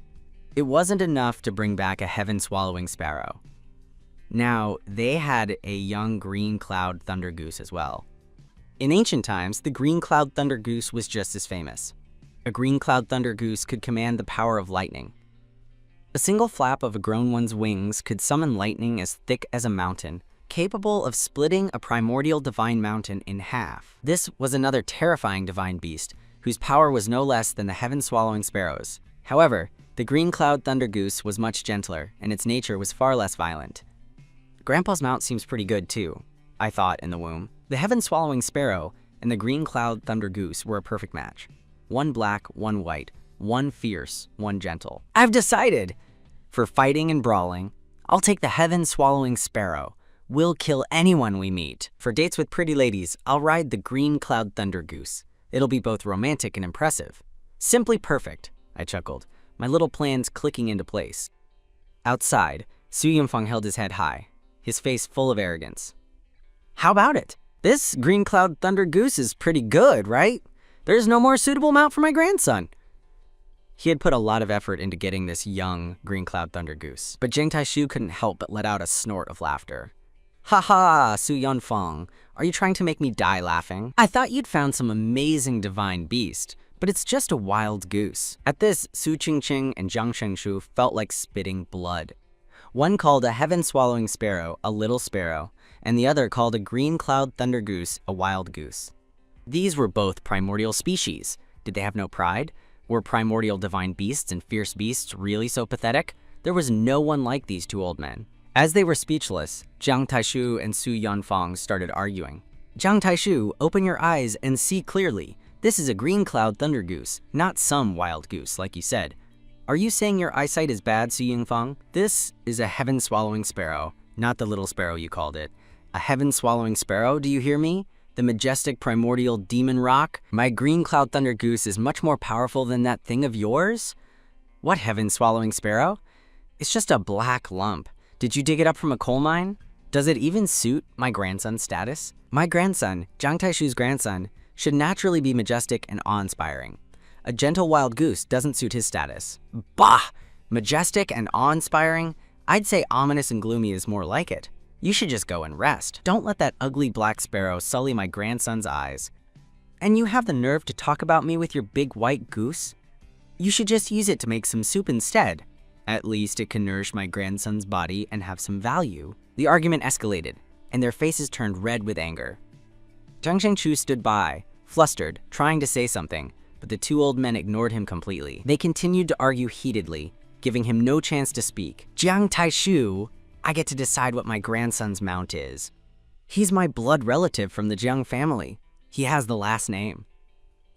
It wasn't enough to bring back a heaven-swallowing sparrow. Now, they had a young green cloud thunder goose as well. In ancient times, the green cloud thunder goose was just as famous. A green cloud thunder goose could command the power of lightning. A single flap of a grown one's wings could summon lightning as thick as a mountain, capable of splitting a primordial divine mountain in half. This was another terrifying divine beast, whose power was no less than the heaven-swallowing sparrows. However, the green cloud thunder goose was much gentler, and its nature was far less violent. Grandpa's mount seems pretty good too, I thought in the womb. The heaven-swallowing sparrow and the green cloud thunder goose were a perfect match. One black, one white, one fierce, one gentle. I've decided! For fighting and brawling, I'll take the heaven-swallowing sparrow. We'll kill anyone we meet. For dates with pretty ladies, I'll ride the green cloud thunder goose. It'll be both romantic and impressive. Simply perfect, I chuckled, my little plans clicking into place. Outside, Su Yunfeng held his head high, his face full of arrogance. How about it? This green cloud thunder goose is pretty good, right? There's no more suitable mount for my grandson. He had put a lot of effort into getting this young green cloud thunder goose, but Jiang Taishu couldn't help but let out a snort of laughter. Ha ha, Su Yunfeng, are you trying to make me die laughing? I thought you'd found some amazing divine beast, but it's just a wild goose. At this, Su Qingqing and Jiang Shengshu felt like spitting blood. One called a heaven-swallowing sparrow a little sparrow, and the other called a green cloud thunder goose a wild goose. These were both primordial species. Did they have no pride? Were primordial divine beasts and fierce beasts really so pathetic? There was no one like these two old men. As they were speechless, Jiang Taishu and Su Yunfeng started arguing. Jiang Taishu, open your eyes and see clearly. This is a green cloud thunder goose, not some wild goose, like you said. Are you saying your eyesight is bad, Su Yunfeng? This is a heaven-swallowing sparrow, not the little sparrow you called it. A heaven-swallowing sparrow, do you hear me? The majestic primordial demon rock? My green cloud thunder goose is much more powerful than that thing of yours? What heaven-swallowing sparrow? It's just a black lump. Did you dig it up from a coal mine? Does it even suit my grandson's status? My grandson, Jiang Taishu's grandson, should naturally be majestic and awe-inspiring. A gentle wild goose doesn't suit his status. Bah! Majestic and awe-inspiring? I'd say ominous and gloomy is more like it. You should just go and rest. Don't let that ugly black sparrow sully my grandson's eyes. And you have the nerve to talk about me with your big white goose? You should just use it to make some soup instead. At least it can nourish my grandson's body and have some value. The argument escalated, and their faces turned red with anger. Jiang Shengshu stood by, flustered, trying to say something, but the two old men ignored him completely. They continued to argue heatedly, giving him no chance to speak. Jiang Taishu, I get to decide what my grandson's mount is. He's my blood relative from the Jiang family. He has the last name.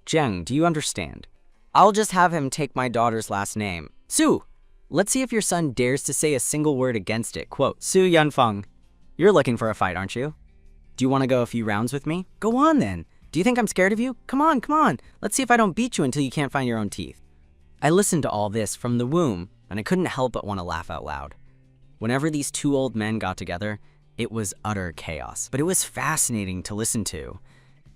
Jiang, do you understand? I'll just have him take my daughter's last name. Su, let's see if your son dares to say a single word against it. Quote, Su Yunfeng, you're looking for a fight, aren't you? Do you want to go a few rounds with me? Go on then. Do you think I'm scared of you? Come on, come on. Let's see if I don't beat you until you can't find your own teeth. I listened to all this from the womb, and I couldn't help but want to laugh out loud. Whenever these two old men got together, it was utter chaos, but it was fascinating to listen to.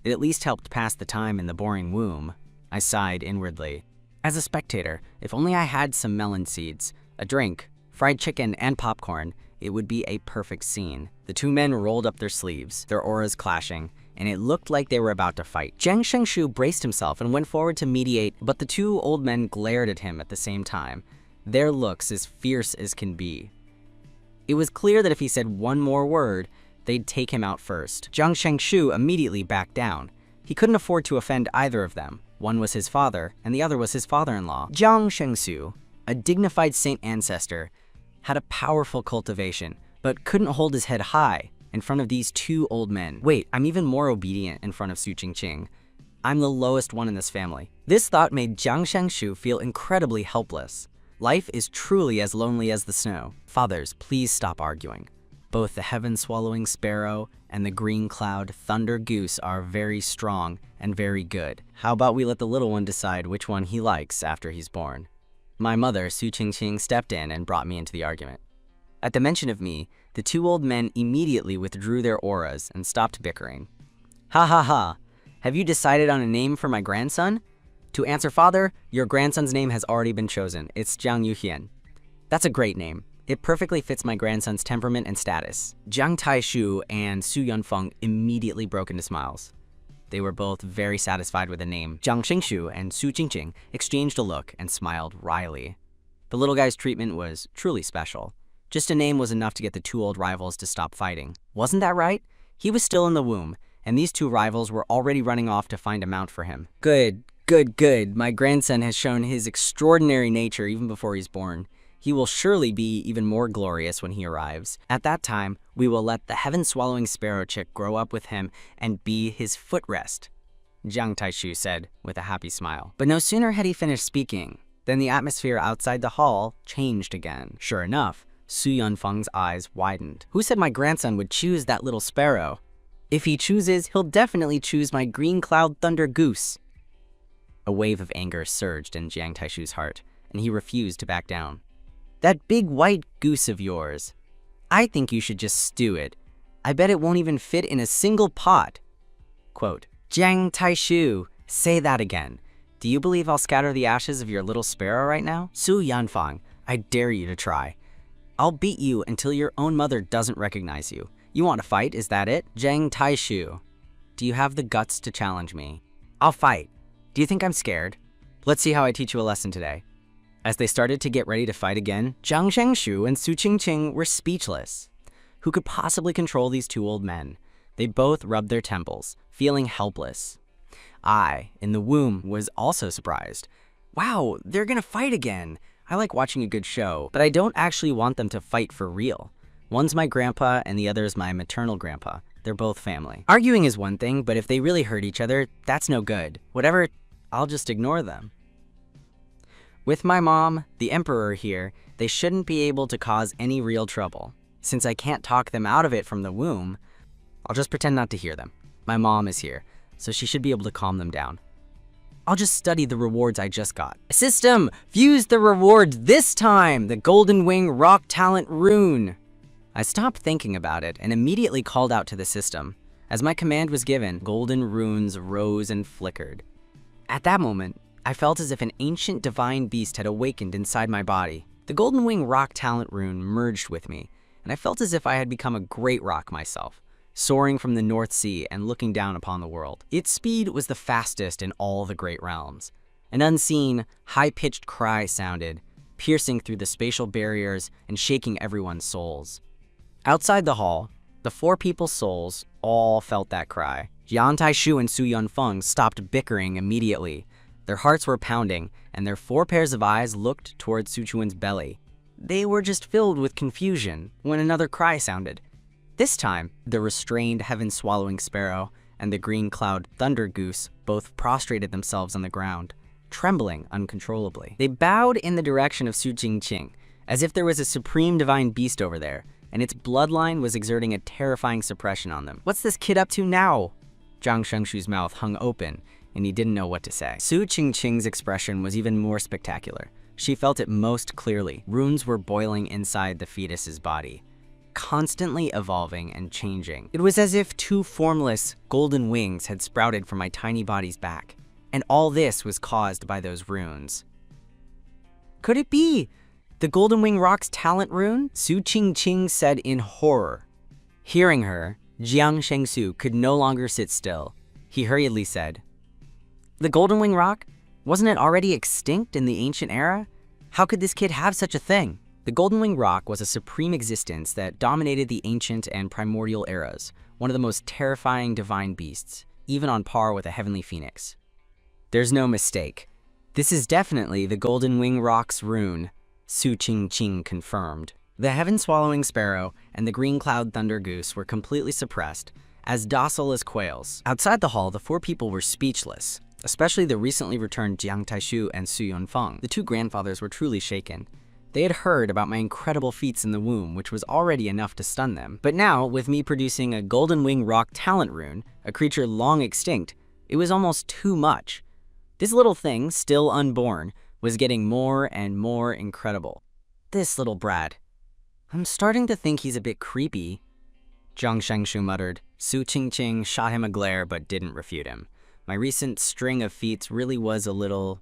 It at least helped pass the time in the boring womb. I sighed inwardly. As a spectator, if only I had some melon seeds, a drink, fried chicken, and popcorn, it would be a perfect scene. The two men rolled up their sleeves, their auras clashing, and it looked like they were about to fight. Jiang Shengshu braced himself and went forward to mediate, but the two old men glared at him at the same time, their looks as fierce as can be. It was clear that if he said one more word, they'd take him out first. Jiang Shengshu immediately backed down. He couldn't afford to offend either of them. One was his father, and the other was his father-in-law. Jiang Shengshu, a dignified saint ancestor, had a powerful cultivation, but couldn't hold his head high in front of these two old men. Wait, I'm even more obedient in front of Su Qingqing. I'm the lowest one in this family. This thought made Jiang Shengshu feel incredibly helpless. Life is truly as lonely as the snow. Fathers, please stop arguing. Both the heaven-swallowing sparrow and the green cloud thunder goose are very strong and very good. How about we let the little one decide which one he likes after he's born? My mother, Su Qingqing, stepped in and brought me into the argument. At the mention of me, the two old men immediately withdrew their auras and stopped bickering. Ha ha ha! Have you decided on a name for my grandson? To answer, father, your grandson's name has already been chosen. It's Jiang Yuxian. That's a great name. It perfectly fits my grandson's temperament and status. Jiang Taishu and Su Yunfeng immediately broke into smiles. They were both very satisfied with the name. Jiang Xingshu and Su Qingqing exchanged a look and smiled wryly. The little guy's treatment was truly special. Just a name was enough to get the two old rivals to stop fighting. Wasn't that right? He was still in the womb, and these two rivals were already running off to find a mount for him. Good, good, good. My grandson has shown his extraordinary nature even before he's born. He will surely be even more glorious when he arrives. At that time, we will let the heaven-swallowing sparrow chick grow up with him and be his footrest, Jiang Taishu said with a happy smile. But no sooner had he finished speaking than the atmosphere outside the hall changed again. Sure enough, Su Yunfeng's eyes widened. Who said my grandson would choose that little sparrow? If he chooses, he'll definitely choose my green cloud thunder goose. A wave of anger surged in Jiang Taishu's heart, and he refused to back down. That big white goose of yours. I think you should just stew it. I bet it won't even fit in a single pot. Quote, Jiang Taishu, say that again. Do you believe I'll scatter the ashes of your little sparrow right now? Su Yanfang, I dare you to try. I'll beat you until your own mother doesn't recognize you. You want to fight, is that it? Jiang Taishu, do you have the guts to challenge me? I'll fight. Do you think I'm scared? Let's see how I teach you a lesson today. As they started to get ready to fight again, Jiang Shengshu and Su Qingqing were speechless. Who could possibly control these two old men? They both rubbed their temples, feeling helpless. I, in the womb, was also surprised. Wow, they're gonna fight again. I like watching a good show, but I don't actually want them to fight for real. One's my grandpa and the other's my maternal grandpa. They're both family. Arguing is one thing, but if they really hurt each other, that's no good. Whatever, I'll just ignore them. With my mom, the emperor here, they shouldn't be able to cause any real trouble. Since I can't talk them out of it from the womb, I'll just pretend not to hear them. My mom is here, so she should be able to calm them down. I'll just study the rewards I just got. System, fuse the rewards this time, the Golden Wing Rock Talent Rune. I stopped thinking about it and immediately called out to the system. As my command was given, golden runes rose and flickered. At that moment, I felt as if an ancient divine beast had awakened inside my body. The Golden Wing Rock Talent Rune merged with me, and I felt as if I had become a great rock myself, soaring from the North Sea and looking down upon the world. Its speed was the fastest in all the great realms. An unseen, high-pitched cry sounded, piercing through the spatial barriers and shaking everyone's souls. Outside the hall, the four people's souls all felt that cry. Jiang Taishu and Su Yunfeng stopped bickering immediately. Their hearts were pounding, and their 4 pairs of eyes looked toward Su Chuan's belly. They were just filled with confusion when another cry sounded. This time, the restrained heaven-swallowing sparrow and the green cloud thunder goose both prostrated themselves on the ground, trembling uncontrollably. They bowed in the direction of Su Qingqing, as if there was a supreme divine beast over there, and its bloodline was exerting a terrifying suppression on them. What's this kid up to now? Jiang Shengshu's mouth hung open, and he didn't know what to say. Su Qingqing's expression was even more spectacular. She felt it most clearly. Runes were boiling inside the fetus's body, constantly evolving and changing. It was as if 2 formless, golden wings had sprouted from my tiny body's back, and all this was caused by those runes. Could it be the Golden Wing Rock's talent rune? Su Qingqing said in horror. Hearing her, Jiang Shengsu could no longer sit still. He hurriedly said, The Golden Wing Rock? Wasn't it already extinct in the ancient era? How could this kid have such a thing? The Golden Wing Rock was a supreme existence that dominated the ancient and primordial eras, one of the most terrifying divine beasts, even on par with a heavenly phoenix. There's no mistake. This is definitely the Golden Wing Rock's rune, Su Qingqing confirmed. The heaven-swallowing sparrow and the green cloud thunder goose were completely suppressed, as docile as quails. Outside the hall, the 4 people were speechless, especially the recently returned Jiang Taishu and Su Yunfeng. The 2 grandfathers were truly shaken. They had heard about my incredible feats in the womb, which was already enough to stun them. But now, with me producing a Golden Wing Rock talent rune, a creature long extinct, it was almost too much. This little thing, still unborn, was getting more and more incredible. This little brat. I'm starting to think he's a bit creepy, Zhang Shengshu muttered. Su Qingqing shot him a glare but didn't refute him. My recent string of feats really was a little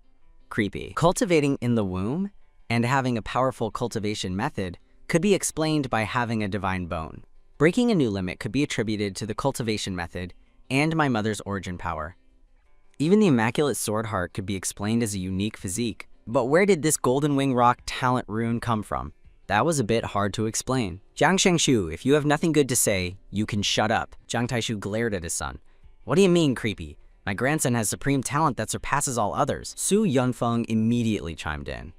creepy. Cultivating in the womb and having a powerful cultivation method could be explained by having a divine bone. Breaking a new limit could be attributed to the cultivation method and my mother's origin power. Even the Immaculate Sword Heart could be explained as a unique physique. But where did this Golden Wing Rock talent rune come from? That was a bit hard to explain. Jiang Shengshu, if you have nothing good to say, you can shut up. Jiang Taishu glared at his son. What do you mean, creepy? My grandson has supreme talent that surpasses all others. Su Yunfeng immediately chimed in.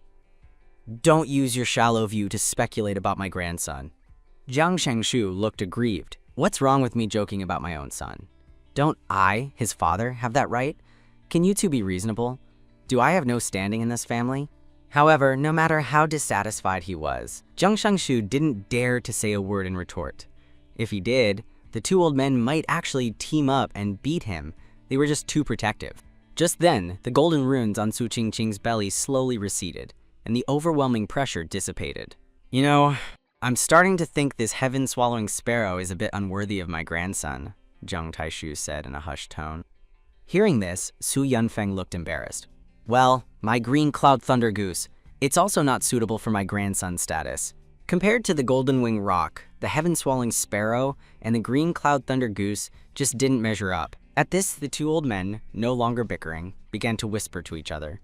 Don't use your shallow view to speculate about my grandson. Jiang Shengshu looked aggrieved. What's wrong with me joking about my own son? Don't I, his father, have that right? Can you two be reasonable? Do I have no standing in this family? However, no matter how dissatisfied he was, Jiang Shengshu didn't dare to say a word in retort. If he did, the two old men might actually team up and beat him. They were just too protective. Just then, the golden runes on Su Qingqing's belly slowly receded, and the overwhelming pressure dissipated. You know, I'm starting to think this heaven-swallowing sparrow is a bit unworthy of my grandson, Zhang Taishu said in a hushed tone. Hearing this, Su Yunfeng looked embarrassed. Well, my green cloud thunder goose, it's also not suitable for my grandson's status. Compared to the golden wing rock, the heaven-swallowing sparrow and the green cloud thunder goose just didn't measure up. At this, the two old men, no longer bickering, began to whisper to each other.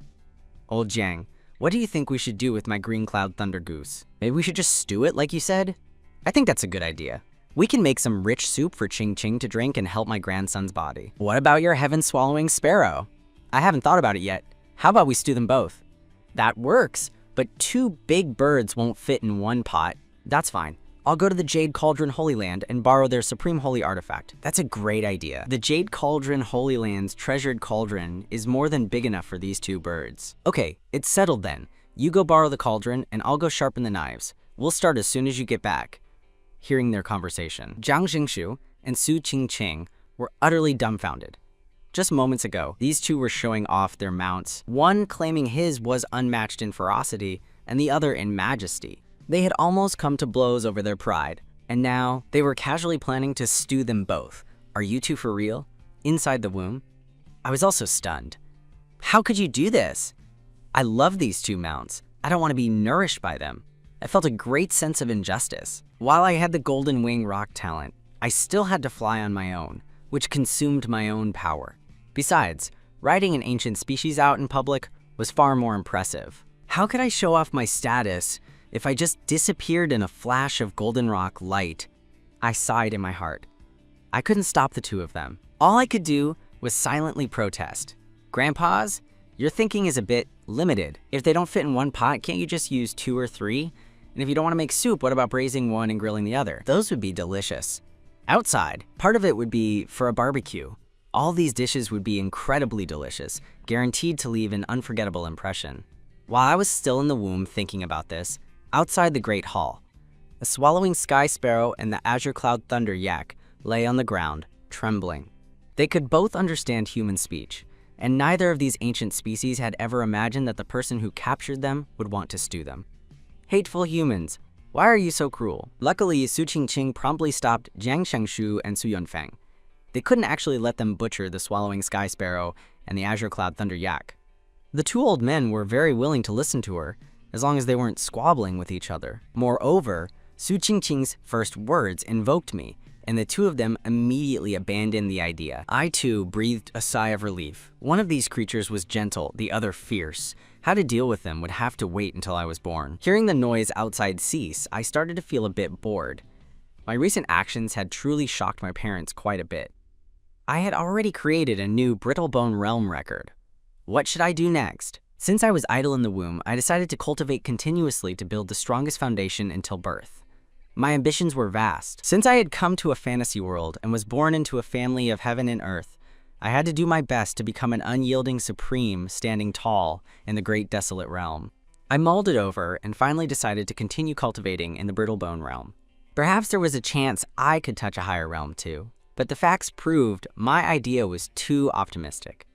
Old Jiang, what do you think we should do with my green cloud thunder goose? Maybe we should just stew it like you said? I think that's a good idea. We can make some rich soup for Qingqing to drink and help my grandson's body. What about your heaven-swallowing sparrow? I haven't thought about it yet. How about we stew them both? That works, but two big birds won't fit in one pot. That's fine. I'll go to the Jade Cauldron Holy Land and borrow their supreme holy artifact. That's a great idea. The Jade Cauldron Holy Land's treasured cauldron is more than big enough for these two birds. Okay, it's settled then. You go borrow the cauldron and I'll go sharpen the knives. We'll start as soon as you get back. Hearing their conversation, Jiang Shengshu and Su Qingqing were utterly dumbfounded. Just moments ago, these two were showing off their mounts, one claiming his was unmatched in ferocity and the other in majesty. They had almost come to blows over their pride, and now they were casually planning to stew them both. Are you two for real? Inside the womb? I was also stunned. How could you do this? I love these two mounts. I don't want to be nourished by them. I felt a great sense of injustice. While I had the Golden Wing Rock talent, I still had to fly on my own, which consumed my own power. Besides, riding an ancient species out in public was far more impressive. How could I show off my status if I just disappeared in a flash of golden rock light? I sighed in my heart. I couldn't stop the two of them. All I could do was silently protest. Grandpas, your thinking is a bit limited. If they don't fit in one pot, can't you just use 2 or 3? And if you don't want to make soup, what about braising one and grilling the other? Those would be delicious. Outside, part of it would be for a barbecue. All these dishes would be incredibly delicious, guaranteed to leave an unforgettable impression. While I was still in the womb thinking about this, outside the Great Hall, a swallowing sky sparrow and the azure cloud thunder yak lay on the ground, trembling. They could both understand human speech, and neither of these ancient species had ever imagined that the person who captured them would want to stew them. Hateful humans, why are you so cruel? Luckily, Su Qingqing promptly stopped Jiang Shengshu and Su Yunfeng. They couldn't actually let them butcher the swallowing sky sparrow and the azure cloud thunder yak. The two old men were very willing to listen to her, as long as they weren't squabbling with each other. Moreover, Su Qingqing's first words invoked me, and the two of them immediately abandoned the idea. I too breathed a sigh of relief. One of these creatures was gentle, the other fierce. How to deal with them would have to wait until I was born. Hearing the noise outside cease, I started to feel a bit bored. My recent actions had truly shocked my parents quite a bit. I had already created a new Brittlebone Realm record. What should I do next? Since I was idle in the womb, I decided to cultivate continuously to build the strongest foundation until birth. My ambitions were vast. Since I had come to a fantasy world and was born into a family of heaven and earth, I had to do my best to become an unyielding supreme standing tall in the great desolate realm. I mulled it over and finally decided to continue cultivating in the brittle bone realm. Perhaps there was a chance I could touch a higher realm too, but the facts proved my idea was too optimistic.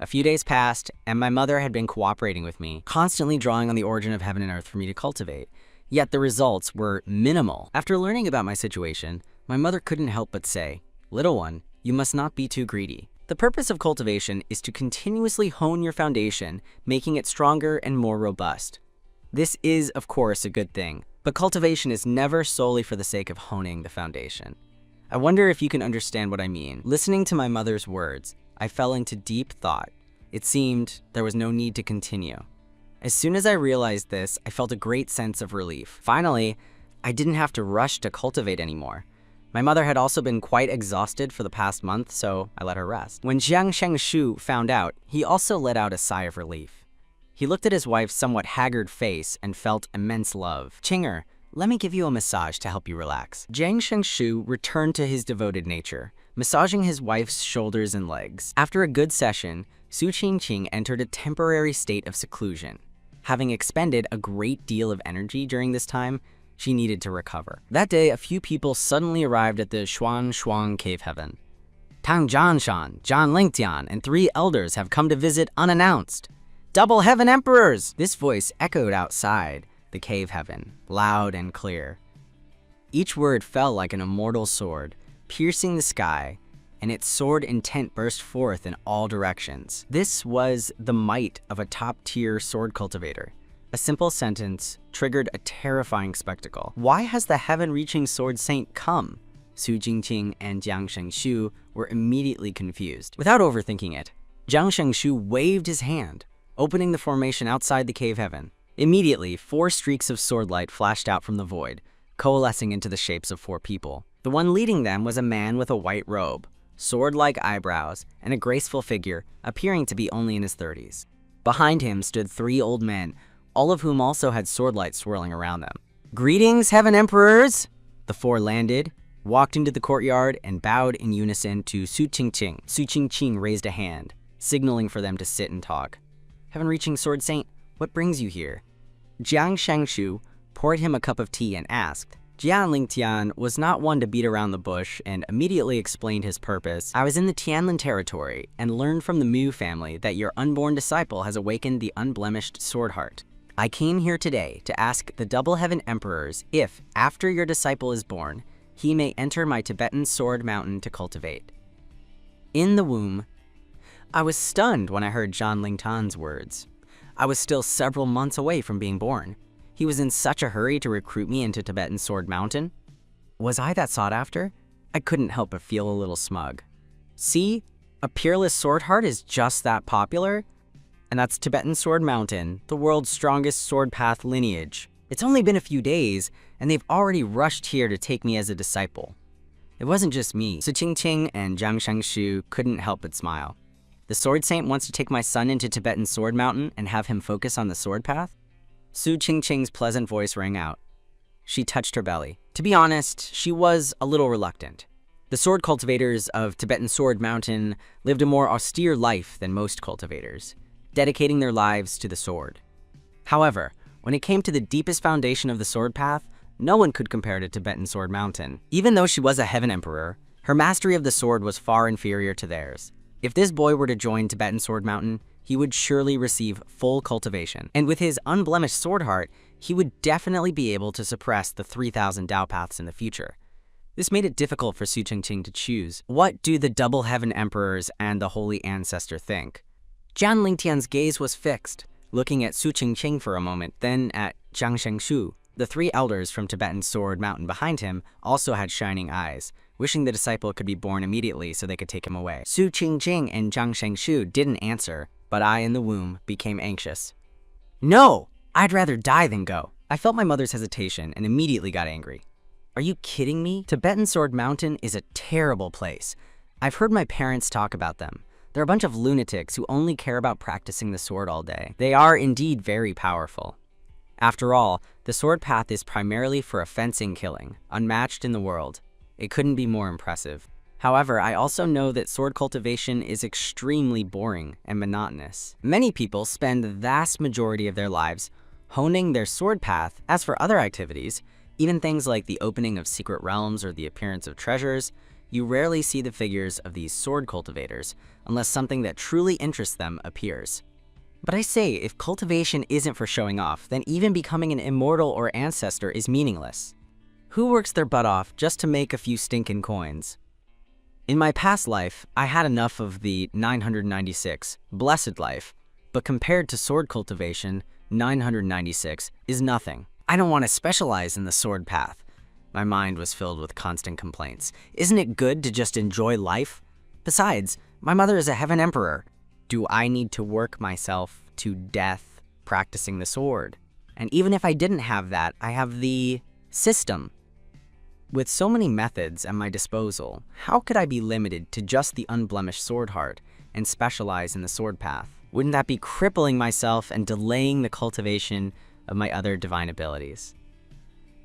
A few days passed, and my mother had been cooperating with me, constantly drawing on the origin of heaven and earth for me to cultivate. Yet the results were minimal. After learning about my situation, my mother couldn't help but say, "Little one, you must not be too greedy." The purpose of cultivation is to continuously hone your foundation, making it stronger and more robust. This is, of course, a good thing, but cultivation is never solely for the sake of honing the foundation. I wonder if you can understand what I mean. Listening to my mother's words, I fell into deep thought. It seemed there was no need to continue. As soon as I realized this, I felt a great sense of relief. Finally, I didn't have to rush to cultivate anymore. My mother had also been quite exhausted for the past month, so I let her rest. When Jiang Shengshu found out, he also let out a sigh of relief. He looked at his wife's somewhat haggard face and felt immense love. "Chinger, let me give you a massage to help you relax." Jiang Shengshu returned to his devoted nature, massaging his wife's shoulders and legs. After a good session, Su Qingqing entered a temporary state of seclusion. Having expended a great deal of energy during this time, she needed to recover. That day, a few people suddenly arrived at the Shuang Cave Heaven. Tang Zhanshan, Zhan Lingtian, and 3 elders have come to visit unannounced. Double Heaven Emperors! This voice echoed outside the cave heaven, loud and clear. Each word fell like an immortal sword, piercing the sky, and its sword intent burst forth in all directions. This was the might of a top-tier sword cultivator. A simple sentence triggered a terrifying spectacle. Why has the heaven-reaching sword saint come? Su Jingqing and Jiang Shengshu were immediately confused. Without overthinking it, Jiang Shengshu waved his hand, opening the formation outside the cave heaven. Immediately, 4 streaks of sword light flashed out from the void, coalescing into the shapes of 4 people. The one leading them was a man with a white robe, sword-like eyebrows, and a graceful figure, appearing to be only in his 30s. Behind him stood 3 old men, all of whom also had sword light swirling around them. "Greetings, Heaven Emperors!" The 4 landed, walked into the courtyard, and bowed in unison to Su Qingqing. Su Qingqing raised a hand, signaling for them to sit and talk. "Heaven-reaching sword saint, what brings you here?" Jiang Shengshu poured him a cup of tea and asked. Jian Lingtian was not one to beat around the bush and immediately explained his purpose. "I was in the Tianlin territory and learned from the Mu family that your unborn disciple has awakened the unblemished sword heart. I came here today to ask the Double Heaven Emperors if, after your disciple is born, he may enter my Tibetan sword mountain to cultivate." In the womb, I was stunned when I heard Zhan Lingtian's words. I was still several months away from being born. He was in such a hurry to recruit me into Tibetan Sword Mountain. Was I that sought after? I couldn't help but feel a little smug. See, a peerless sword heart is just that popular, and that's Tibetan Sword Mountain, the world's strongest sword path lineage. It's only been a few days, and they've already rushed here to take me as a disciple. It wasn't just me. Su Qingqing and Jiang Shengshu couldn't help but smile. The sword saint wants to take my son into Tibetan Sword Mountain and have him focus on the sword path? Su Qingqing's pleasant voice rang out. She touched her belly. To be honest, she was a little reluctant. The sword cultivators of Tibetan Sword Mountain lived a more austere life than most cultivators, dedicating their lives to the sword. However, when it came to the deepest foundation of the sword path, no one could compare to Tibetan Sword Mountain. Even though she was a heaven emperor, her mastery of the sword was far inferior to theirs. If this boy were to join Tibetan Sword Mountain, he would surely receive full cultivation. And with his unblemished sword heart, he would definitely be able to suppress the 3,000 Tao paths in the future. This made it difficult for Su Qingqing to choose. What do the Double Heaven Emperors and the Holy Ancestor think? Jian Lingtian's gaze was fixed, looking at Su Qingqing for a moment, then at Jiang Shengshu. The 3 elders from Tibetan Sword Mountain behind him also had shining eyes, wishing the disciple could be born immediately so they could take him away. Su Qingqing and Jiang Shengshu didn't answer, but I in the womb became anxious. "No! I'd rather die than go." I felt my mother's hesitation and immediately got angry. "Are you kidding me? Tibetan Sword Mountain is a terrible place. I've heard my parents talk about them. They're a bunch of lunatics who only care about practicing the sword all day. They are indeed very powerful. After all, the sword path is primarily for a fencing killing, unmatched in the world. It couldn't be more impressive. However, I also know that sword cultivation is extremely boring and monotonous. Many people spend the vast majority of their lives honing their sword path. As for other activities, even things like the opening of secret realms or the appearance of treasures, you rarely see the figures of these sword cultivators unless something that truly interests them appears. But I say, if cultivation isn't for showing off, then even becoming an immortal or ancestor is meaningless. Who works their butt off just to make a few stinking coins? In my past life, I had enough of the 996, blessed life, but compared to sword cultivation, 996 is nothing. I don't want to specialize in the sword path. My mind was filled with constant complaints. Isn't it good to just enjoy life? Besides, my mother is a heaven emperor. Do I need to work myself to death practicing the sword? And even if I didn't have that, I have the system. With so many methods at my disposal, how could I be limited to just the unblemished sword heart and specialize in the sword path? Wouldn't that be crippling myself and delaying the cultivation of my other divine abilities?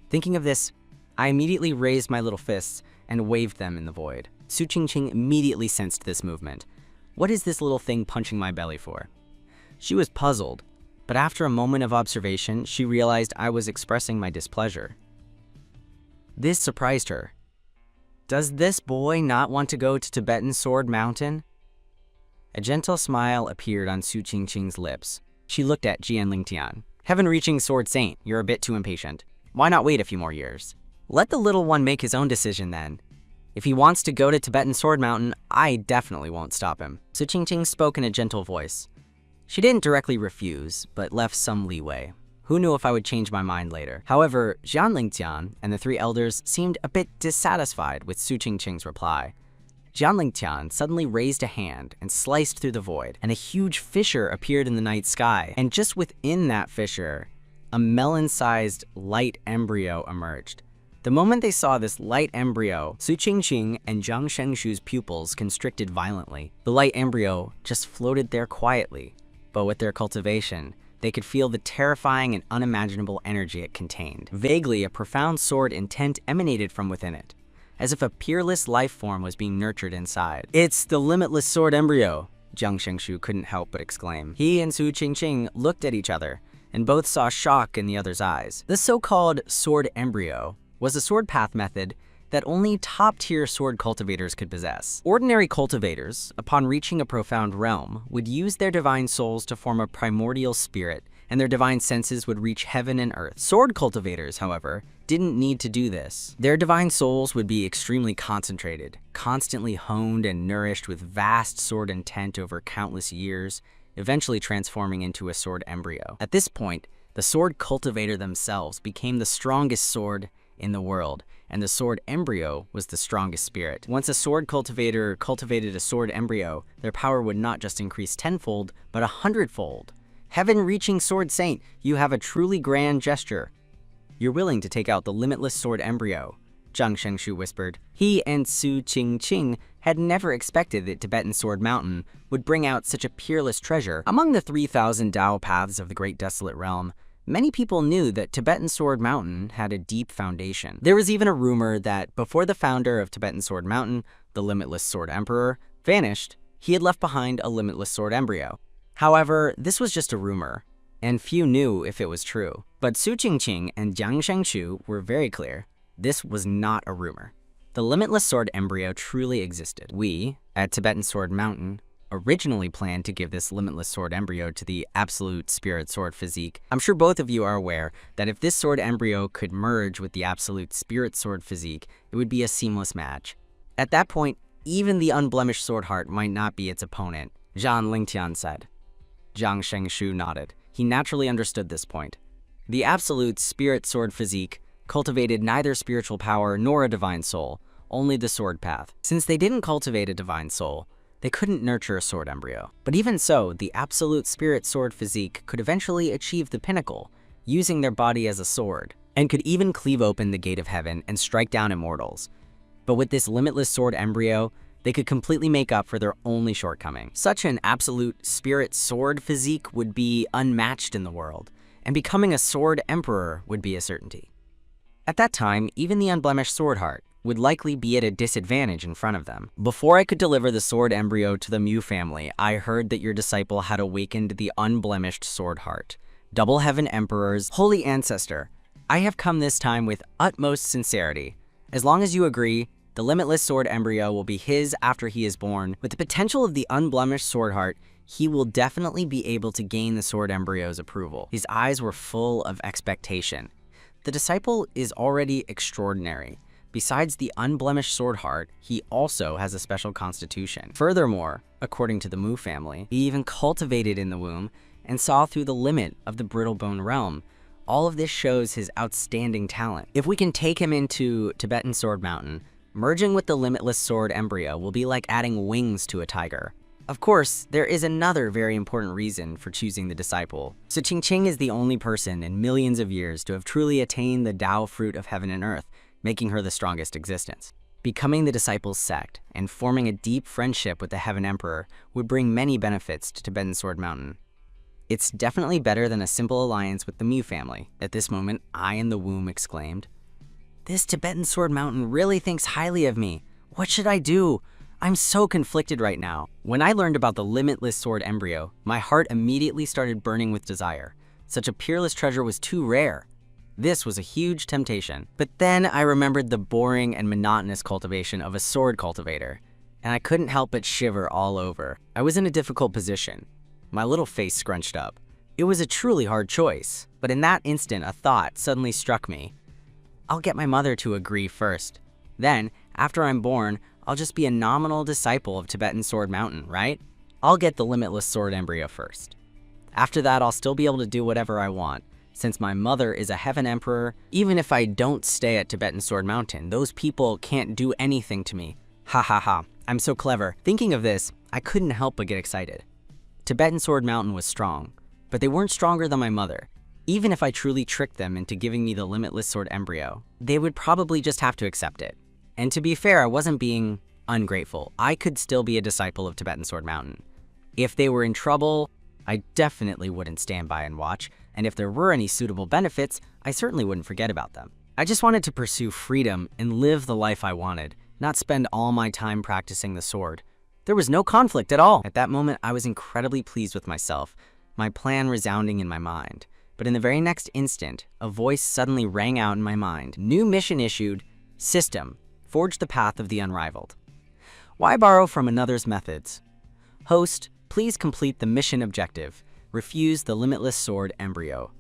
Thinking of this, I immediately raised my little fists and waved them in the void. Su Qingqing immediately sensed this movement. What is this little thing punching my belly for? She was puzzled, but after a moment of observation, she realized I was expressing my displeasure. This surprised her. Does this boy not want to go to Tibetan Sword Mountain? A gentle smile appeared on Su Qingqing's lips. She looked at Jian Lingtian. Heaven-reaching sword saint, you're a bit too impatient. Why not wait a few more years? Let the little one make his own decision then. If he wants to go to Tibetan Sword Mountain, I definitely won't stop him. Su Qingqing spoke in a gentle voice. She didn't directly refuse, but left some leeway. Who knew if I would change my mind later? However, Jian Lingtian and the three elders seemed a bit dissatisfied with Su Qingqing's reply. Jian Lingtian suddenly raised a hand and sliced through the void, and a huge fissure appeared in the night sky. And just within that fissure, a melon-sized light embryo emerged. The moment they saw this light embryo, Su Qingqing and Zhang Shengshu's pupils constricted violently. The light embryo just floated there quietly, but with their cultivation, they could feel the terrifying and unimaginable energy it contained. Vaguely, a profound sword intent emanated from within it, as if a peerless life form was being nurtured inside. It's the limitless sword embryo, Zhang Shengshu couldn't help but exclaim. He and Su Qingqing looked at each other, and both saw shock in the other's eyes. The so-called sword embryo was a sword path method that only top-tier sword cultivators could possess. Ordinary cultivators, upon reaching a profound realm, would use their divine souls to form a primordial spirit, and their divine senses would reach heaven and earth. Sword cultivators, however, didn't need to do this. Their divine souls would be extremely concentrated, constantly honed and nourished with vast sword intent over countless years, eventually transforming into a sword embryo. At this point, the sword cultivator themselves became the strongest sword in the world, and the sword embryo was the strongest spirit. Once a sword cultivator cultivated a sword embryo, their power would not just increase tenfold, but 100-fold. Heaven-reaching sword saint, you have a truly grand gesture. You're willing to take out the limitless sword embryo, Zhang Shengshu whispered. He and Su Qingqing had never expected that Tibetan Sword Mountain would bring out such a peerless treasure. Among the 3,000 Tao paths of the Great Desolate Realm, many people knew that Tibetan Sword Mountain had a deep foundation. There was even a rumor that before the founder of Tibetan Sword Mountain, the Limitless Sword Emperor, vanished, he had left behind a limitless sword embryo. However, this was just a rumor, and few knew if it was true. But Su Qingqing and Jiang Shengshu were very clear. This was not a rumor. The limitless sword embryo truly existed. We, at Tibetan Sword Mountain, originally planned to give this limitless sword embryo to the absolute spirit sword physique. I'm sure both of you are aware that if this sword embryo could merge with the absolute spirit sword physique, it would be a seamless match. At that point, even the unblemished sword heart might not be its opponent, Jian Lingtian said. Zhang Shengshu nodded. He naturally understood this point. The absolute spirit sword physique cultivated neither spiritual power nor a divine soul, only the sword path. Since they didn't cultivate a divine soul, they couldn't nurture a sword embryo. But even so, the absolute spirit sword physique could eventually achieve the pinnacle, using their body as a sword, and could even cleave open the gate of heaven and strike down immortals. But with this limitless sword embryo, they could completely make up for their only shortcoming. Such an absolute spirit sword physique would be unmatched in the world, and becoming a sword emperor would be a certainty. At that time, even the unblemished sword heart would likely be at a disadvantage in front of them. Before I could deliver the sword embryo to the Mu family, I heard that your disciple had awakened the unblemished sword heart. Double Heaven Emperors, Holy Ancestor, I have come this time with utmost sincerity. As long as you agree, the limitless sword embryo will be his after he is born. With the potential of the unblemished sword heart, he will definitely be able to gain the sword embryo's approval. His eyes were full of expectation. The disciple is already extraordinary. Besides the unblemished sword heart, he also has a special constitution. Furthermore, according to the Mu family, he even cultivated in the womb and saw through the limit of the brittle bone realm. All of this shows his outstanding talent. If we can take him into Tibetan Sword Mountain, merging with the limitless sword embryo will be like adding wings to a tiger. Of course, there is another very important reason for choosing the disciple. Su Qingqing is the only person in millions of years to have truly attained the Tao fruit of heaven and earth, making her the strongest existence. Becoming the disciple's sect and forming a deep friendship with the Heaven Emperor would bring many benefits to Tibetan Sword Mountain. It's definitely better than a simple alliance with the Mu family. At this moment, I in the womb exclaimed, "This Tibetan Sword Mountain really thinks highly of me. What should I do? I'm so conflicted right now." When I learned about the limitless sword embryo, my heart immediately started burning with desire. Such a peerless treasure was too rare. This was a huge temptation. But then I remembered the boring and monotonous cultivation of a sword cultivator, and I couldn't help but shiver all over. I was in a difficult position. My little face scrunched up. It was a truly hard choice, but in that instant, a thought suddenly struck me. I'll get my mother to agree first. Then, after I'm born, I'll just be a nominal disciple of Tibetan Sword Mountain, right? I'll get the limitless sword embryo first. After that, I'll still be able to do whatever I want. Since my mother is a Heaven Emperor, even if I don't stay at Tibetan Sword Mountain, those people can't do anything to me. Ha ha ha, I'm so clever. Thinking of this, I couldn't help but get excited. Tibetan Sword Mountain was strong, but they weren't stronger than my mother. Even if I truly tricked them into giving me the limitless sword embryo, they would probably just have to accept it. And to be fair, I wasn't being ungrateful. I could still be a disciple of Tibetan Sword Mountain. If they were in trouble, I definitely wouldn't stand by and watch, and if there were any suitable benefits, I certainly wouldn't forget about them. I just wanted to pursue freedom and live the life I wanted, not spend all my time practicing the sword. There was no conflict at all. At that moment, I was incredibly pleased with myself, my plan resounding in my mind. But in the very next instant, a voice suddenly rang out in my mind. New mission issued. System. Forge the path of the unrivaled. Why borrow from another's methods? Host, please complete the mission objective. Refuse the limitless sword embryo.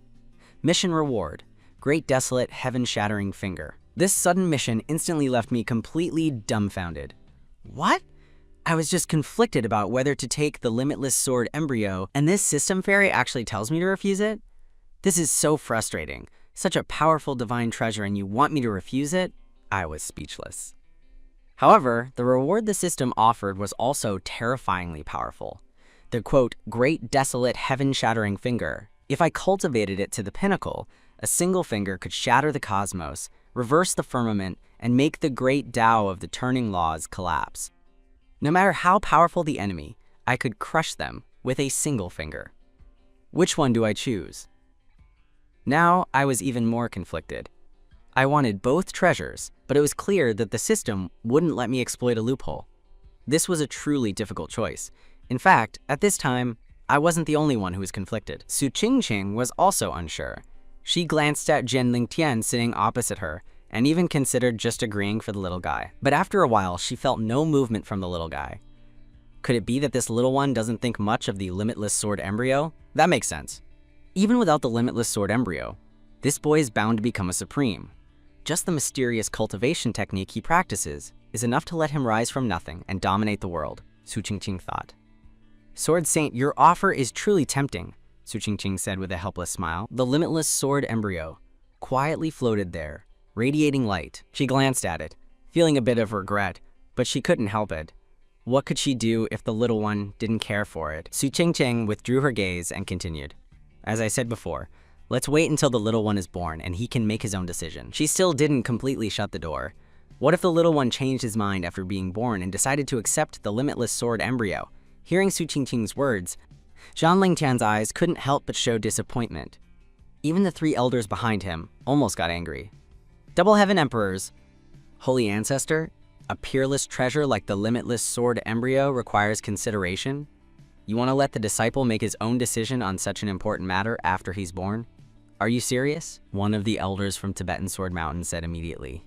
Mission reward. Great desolate heaven-shattering finger. This sudden mission instantly left me completely dumbfounded. What? I was just conflicted about whether to take the limitless sword embryo, and this system fairy actually tells me to refuse it? This is so frustrating. Such a powerful divine treasure, and you want me to refuse it? I was speechless. However, the reward the system offered was also terrifyingly powerful. The quote, great desolate heaven-shattering finger. If I cultivated it to the pinnacle, a single finger could shatter the cosmos, reverse the firmament, and make the great Tao of the turning laws collapse. No matter how powerful the enemy, I could crush them with a single finger. Which one do I choose? Now I was even more conflicted. I wanted both treasures, but it was clear that the system wouldn't let me exploit a loophole. This was a truly difficult choice. In fact, at this time, I wasn't the only one who was conflicted. Su Qingqing was also unsure. She glanced at Zhen Lingtian sitting opposite her, and even considered just agreeing for the little guy. But after a while, she felt no movement from the little guy. Could it be that this little one doesn't think much of the limitless sword embryo? That makes sense. Even without the limitless sword embryo, this boy is bound to become a supreme. Just the mysterious cultivation technique he practices is enough to let him rise from nothing and dominate the world, Su Qingqing thought. Sword Saint, your offer is truly tempting, Su Qingqing said with a helpless smile. The limitless sword embryo quietly floated there, radiating light. She glanced at it, feeling a bit of regret, but she couldn't help it. What could she do if the little one didn't care for it? Su Qingqing withdrew her gaze and continued. As I said before, let's wait until the little one is born and he can make his own decision. She still didn't completely shut the door. What if the little one changed his mind after being born and decided to accept the limitless sword embryo? Hearing Su Qingqing's words, Zhan Lingtian's eyes couldn't help but show disappointment. Even the three elders behind him almost got angry. Double Heaven Emperors, Holy Ancestor, a peerless treasure like the limitless sword embryo requires consideration? You want to let the disciple make his own decision on such an important matter after he's born? Are you serious? One of the elders from Tibetan Sword Mountain said immediately.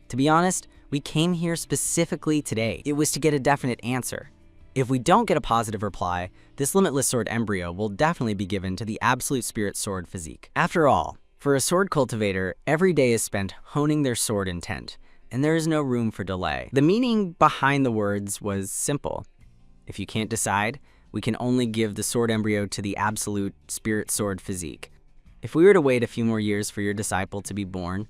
To be honest, we came here specifically today. It was to get a definite answer. If we don't get a positive reply, this limitless sword embryo will definitely be given to the absolute spirit sword physique. After all, for a sword cultivator, every day is spent honing their sword intent, and there is no room for delay. The meaning behind the words was simple. If you can't decide, we can only give the sword embryo to the absolute spirit sword physique. If we were to wait a few more years for your disciple to be born,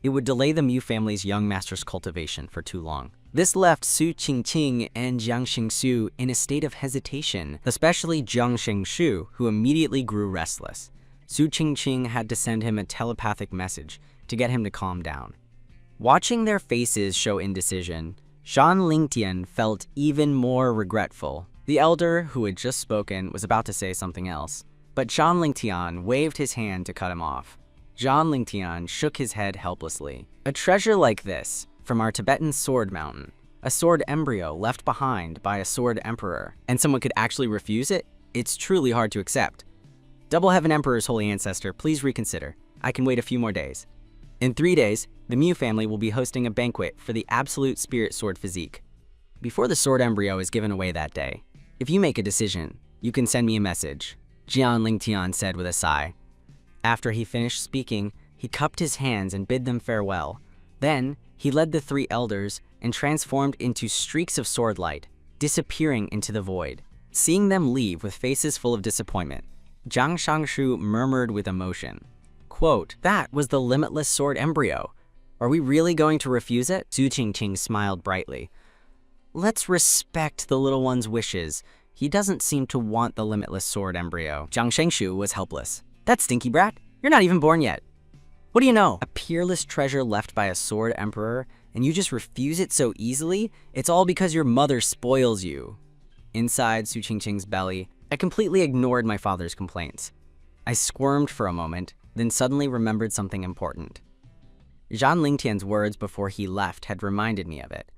it would delay the Mu family's young master's cultivation for too long. This left Su Qingqing and Jiang Xingshu in a state of hesitation, especially Jiang Xingshu, who immediately grew restless. Su Qingqing had to send him a telepathic message to get him to calm down. Watching their faces show indecision, Shan Lingtian felt even more regretful. The elder, who had just spoken, was about to say something else, but Shan Lingtian waved his hand to cut him off. Shan Lingtian shook his head helplessly. A treasure like this, from our Tibetan Sword Mountain, a sword embryo left behind by a sword emperor, and someone could actually refuse it? It's truly hard to accept. Double Heaven Emperor's holy ancestor, please reconsider. I can wait a few more days. In 3 days, the Mu family will be hosting a banquet for the absolute spirit sword physique. Before the sword embryo is given away that day, if you make a decision, you can send me a message, Jian Lingtian said with a sigh. After he finished speaking, he cupped his hands and bid them farewell. Then, he led the 3 elders and transformed into streaks of sword light, disappearing into the void. Seeing them leave with faces full of disappointment, Jiang Shangshu murmured with emotion, quote, "That was the limitless sword embryo. Are we really going to refuse it?" Su Qingqing smiled brightly. "Let's respect the little one's wishes. He doesn't seem to want the limitless sword embryo." Jiang Shangshu was helpless. "That stinky brat, you're not even born yet. What do you know? A peerless treasure left by a sword emperor, and you just refuse it so easily? It's all because your mother spoils you." Inside Su Qingqing's belly, I completely ignored my father's complaints. I squirmed for a moment, then suddenly remembered something important. Zhan Lingtian's words before he left had reminded me of it.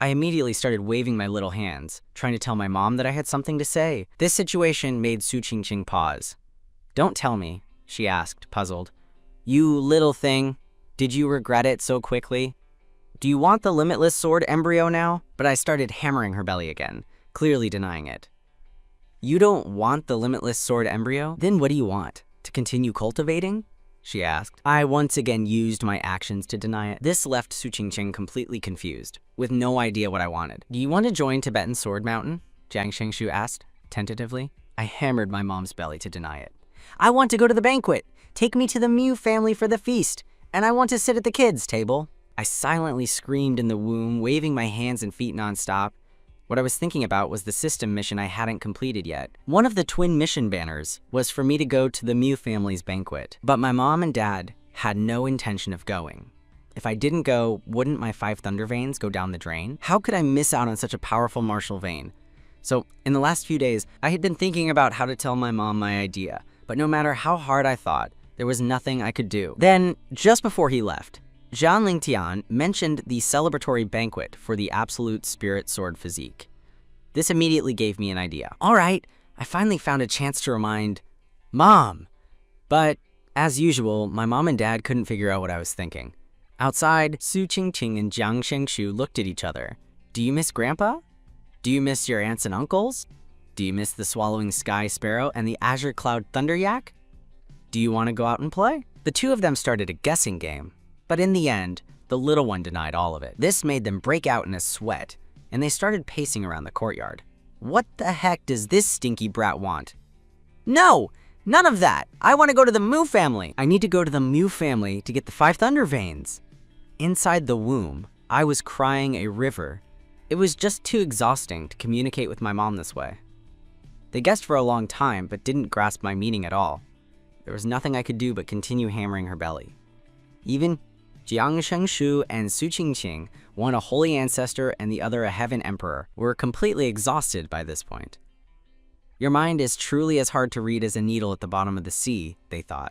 I immediately started waving my little hands, trying to tell my mom that I had something to say. This situation made Su Qingqing pause. "Don't tell me," she asked, puzzled. "You little thing, did you regret it so quickly? Do you want the limitless sword embryo now?" But I started hammering her belly again, clearly denying it. "You don't want the limitless sword embryo? Then what do you want? To continue cultivating?" she asked. I once again used my actions to deny it. This left Su Qingqing completely confused, with no idea what I wanted. "Do you want to join Tibetan Sword Mountain?" Jiang Xingshu asked, tentatively. I hammered my mom's belly to deny it. "I want to go to the banquet. Take me to the Mu family for the feast. And I want to sit at the kids' table." I silently screamed in the womb, waving my hands and feet nonstop. What I was thinking about was the system mission I hadn't completed yet. One of the twin mission banners was for me to go to the Mu family's banquet, but my mom and dad had no intention of going. If I didn't go, wouldn't my 5 thunder veins go down the drain? How could I miss out on such a powerful martial vein? So, in the last few days, I had been thinking about how to tell my mom my idea, but no matter how hard I thought, there was nothing I could do. Then, just before he left, Zhan Lingtian mentioned the celebratory banquet for the absolute spirit sword physique. This immediately gave me an idea. All right, I finally found a chance to remind Mom. But, as usual, my mom and dad couldn't figure out what I was thinking. Outside, Su Qingqing and Jiang Xingshu looked at each other. "Do you miss Grandpa? Do you miss your aunts and uncles? Do you miss the swallowing sky sparrow and the azure cloud thunder yak? Do you want to go out and play?" The 2 of them started a guessing game, but in the end, the little one denied all of it. This made them break out in a sweat, and they started pacing around the courtyard. "What the heck does this stinky brat want?" "No, none of that. I want to go to the Mu family." "I need to go to the Mu family to get the 5 thunder veins." Inside the womb, I was crying a river. It was just too exhausting to communicate with my mom this way. They guessed for a long time, but didn't grasp my meaning at all. There was nothing I could do but continue hammering her belly. Even Jiang Shengshu and Su Qingqing, one a holy ancestor and the other a heaven emperor, were completely exhausted by this point. Your mind is truly as hard to read as a needle at the bottom of the sea, they thought.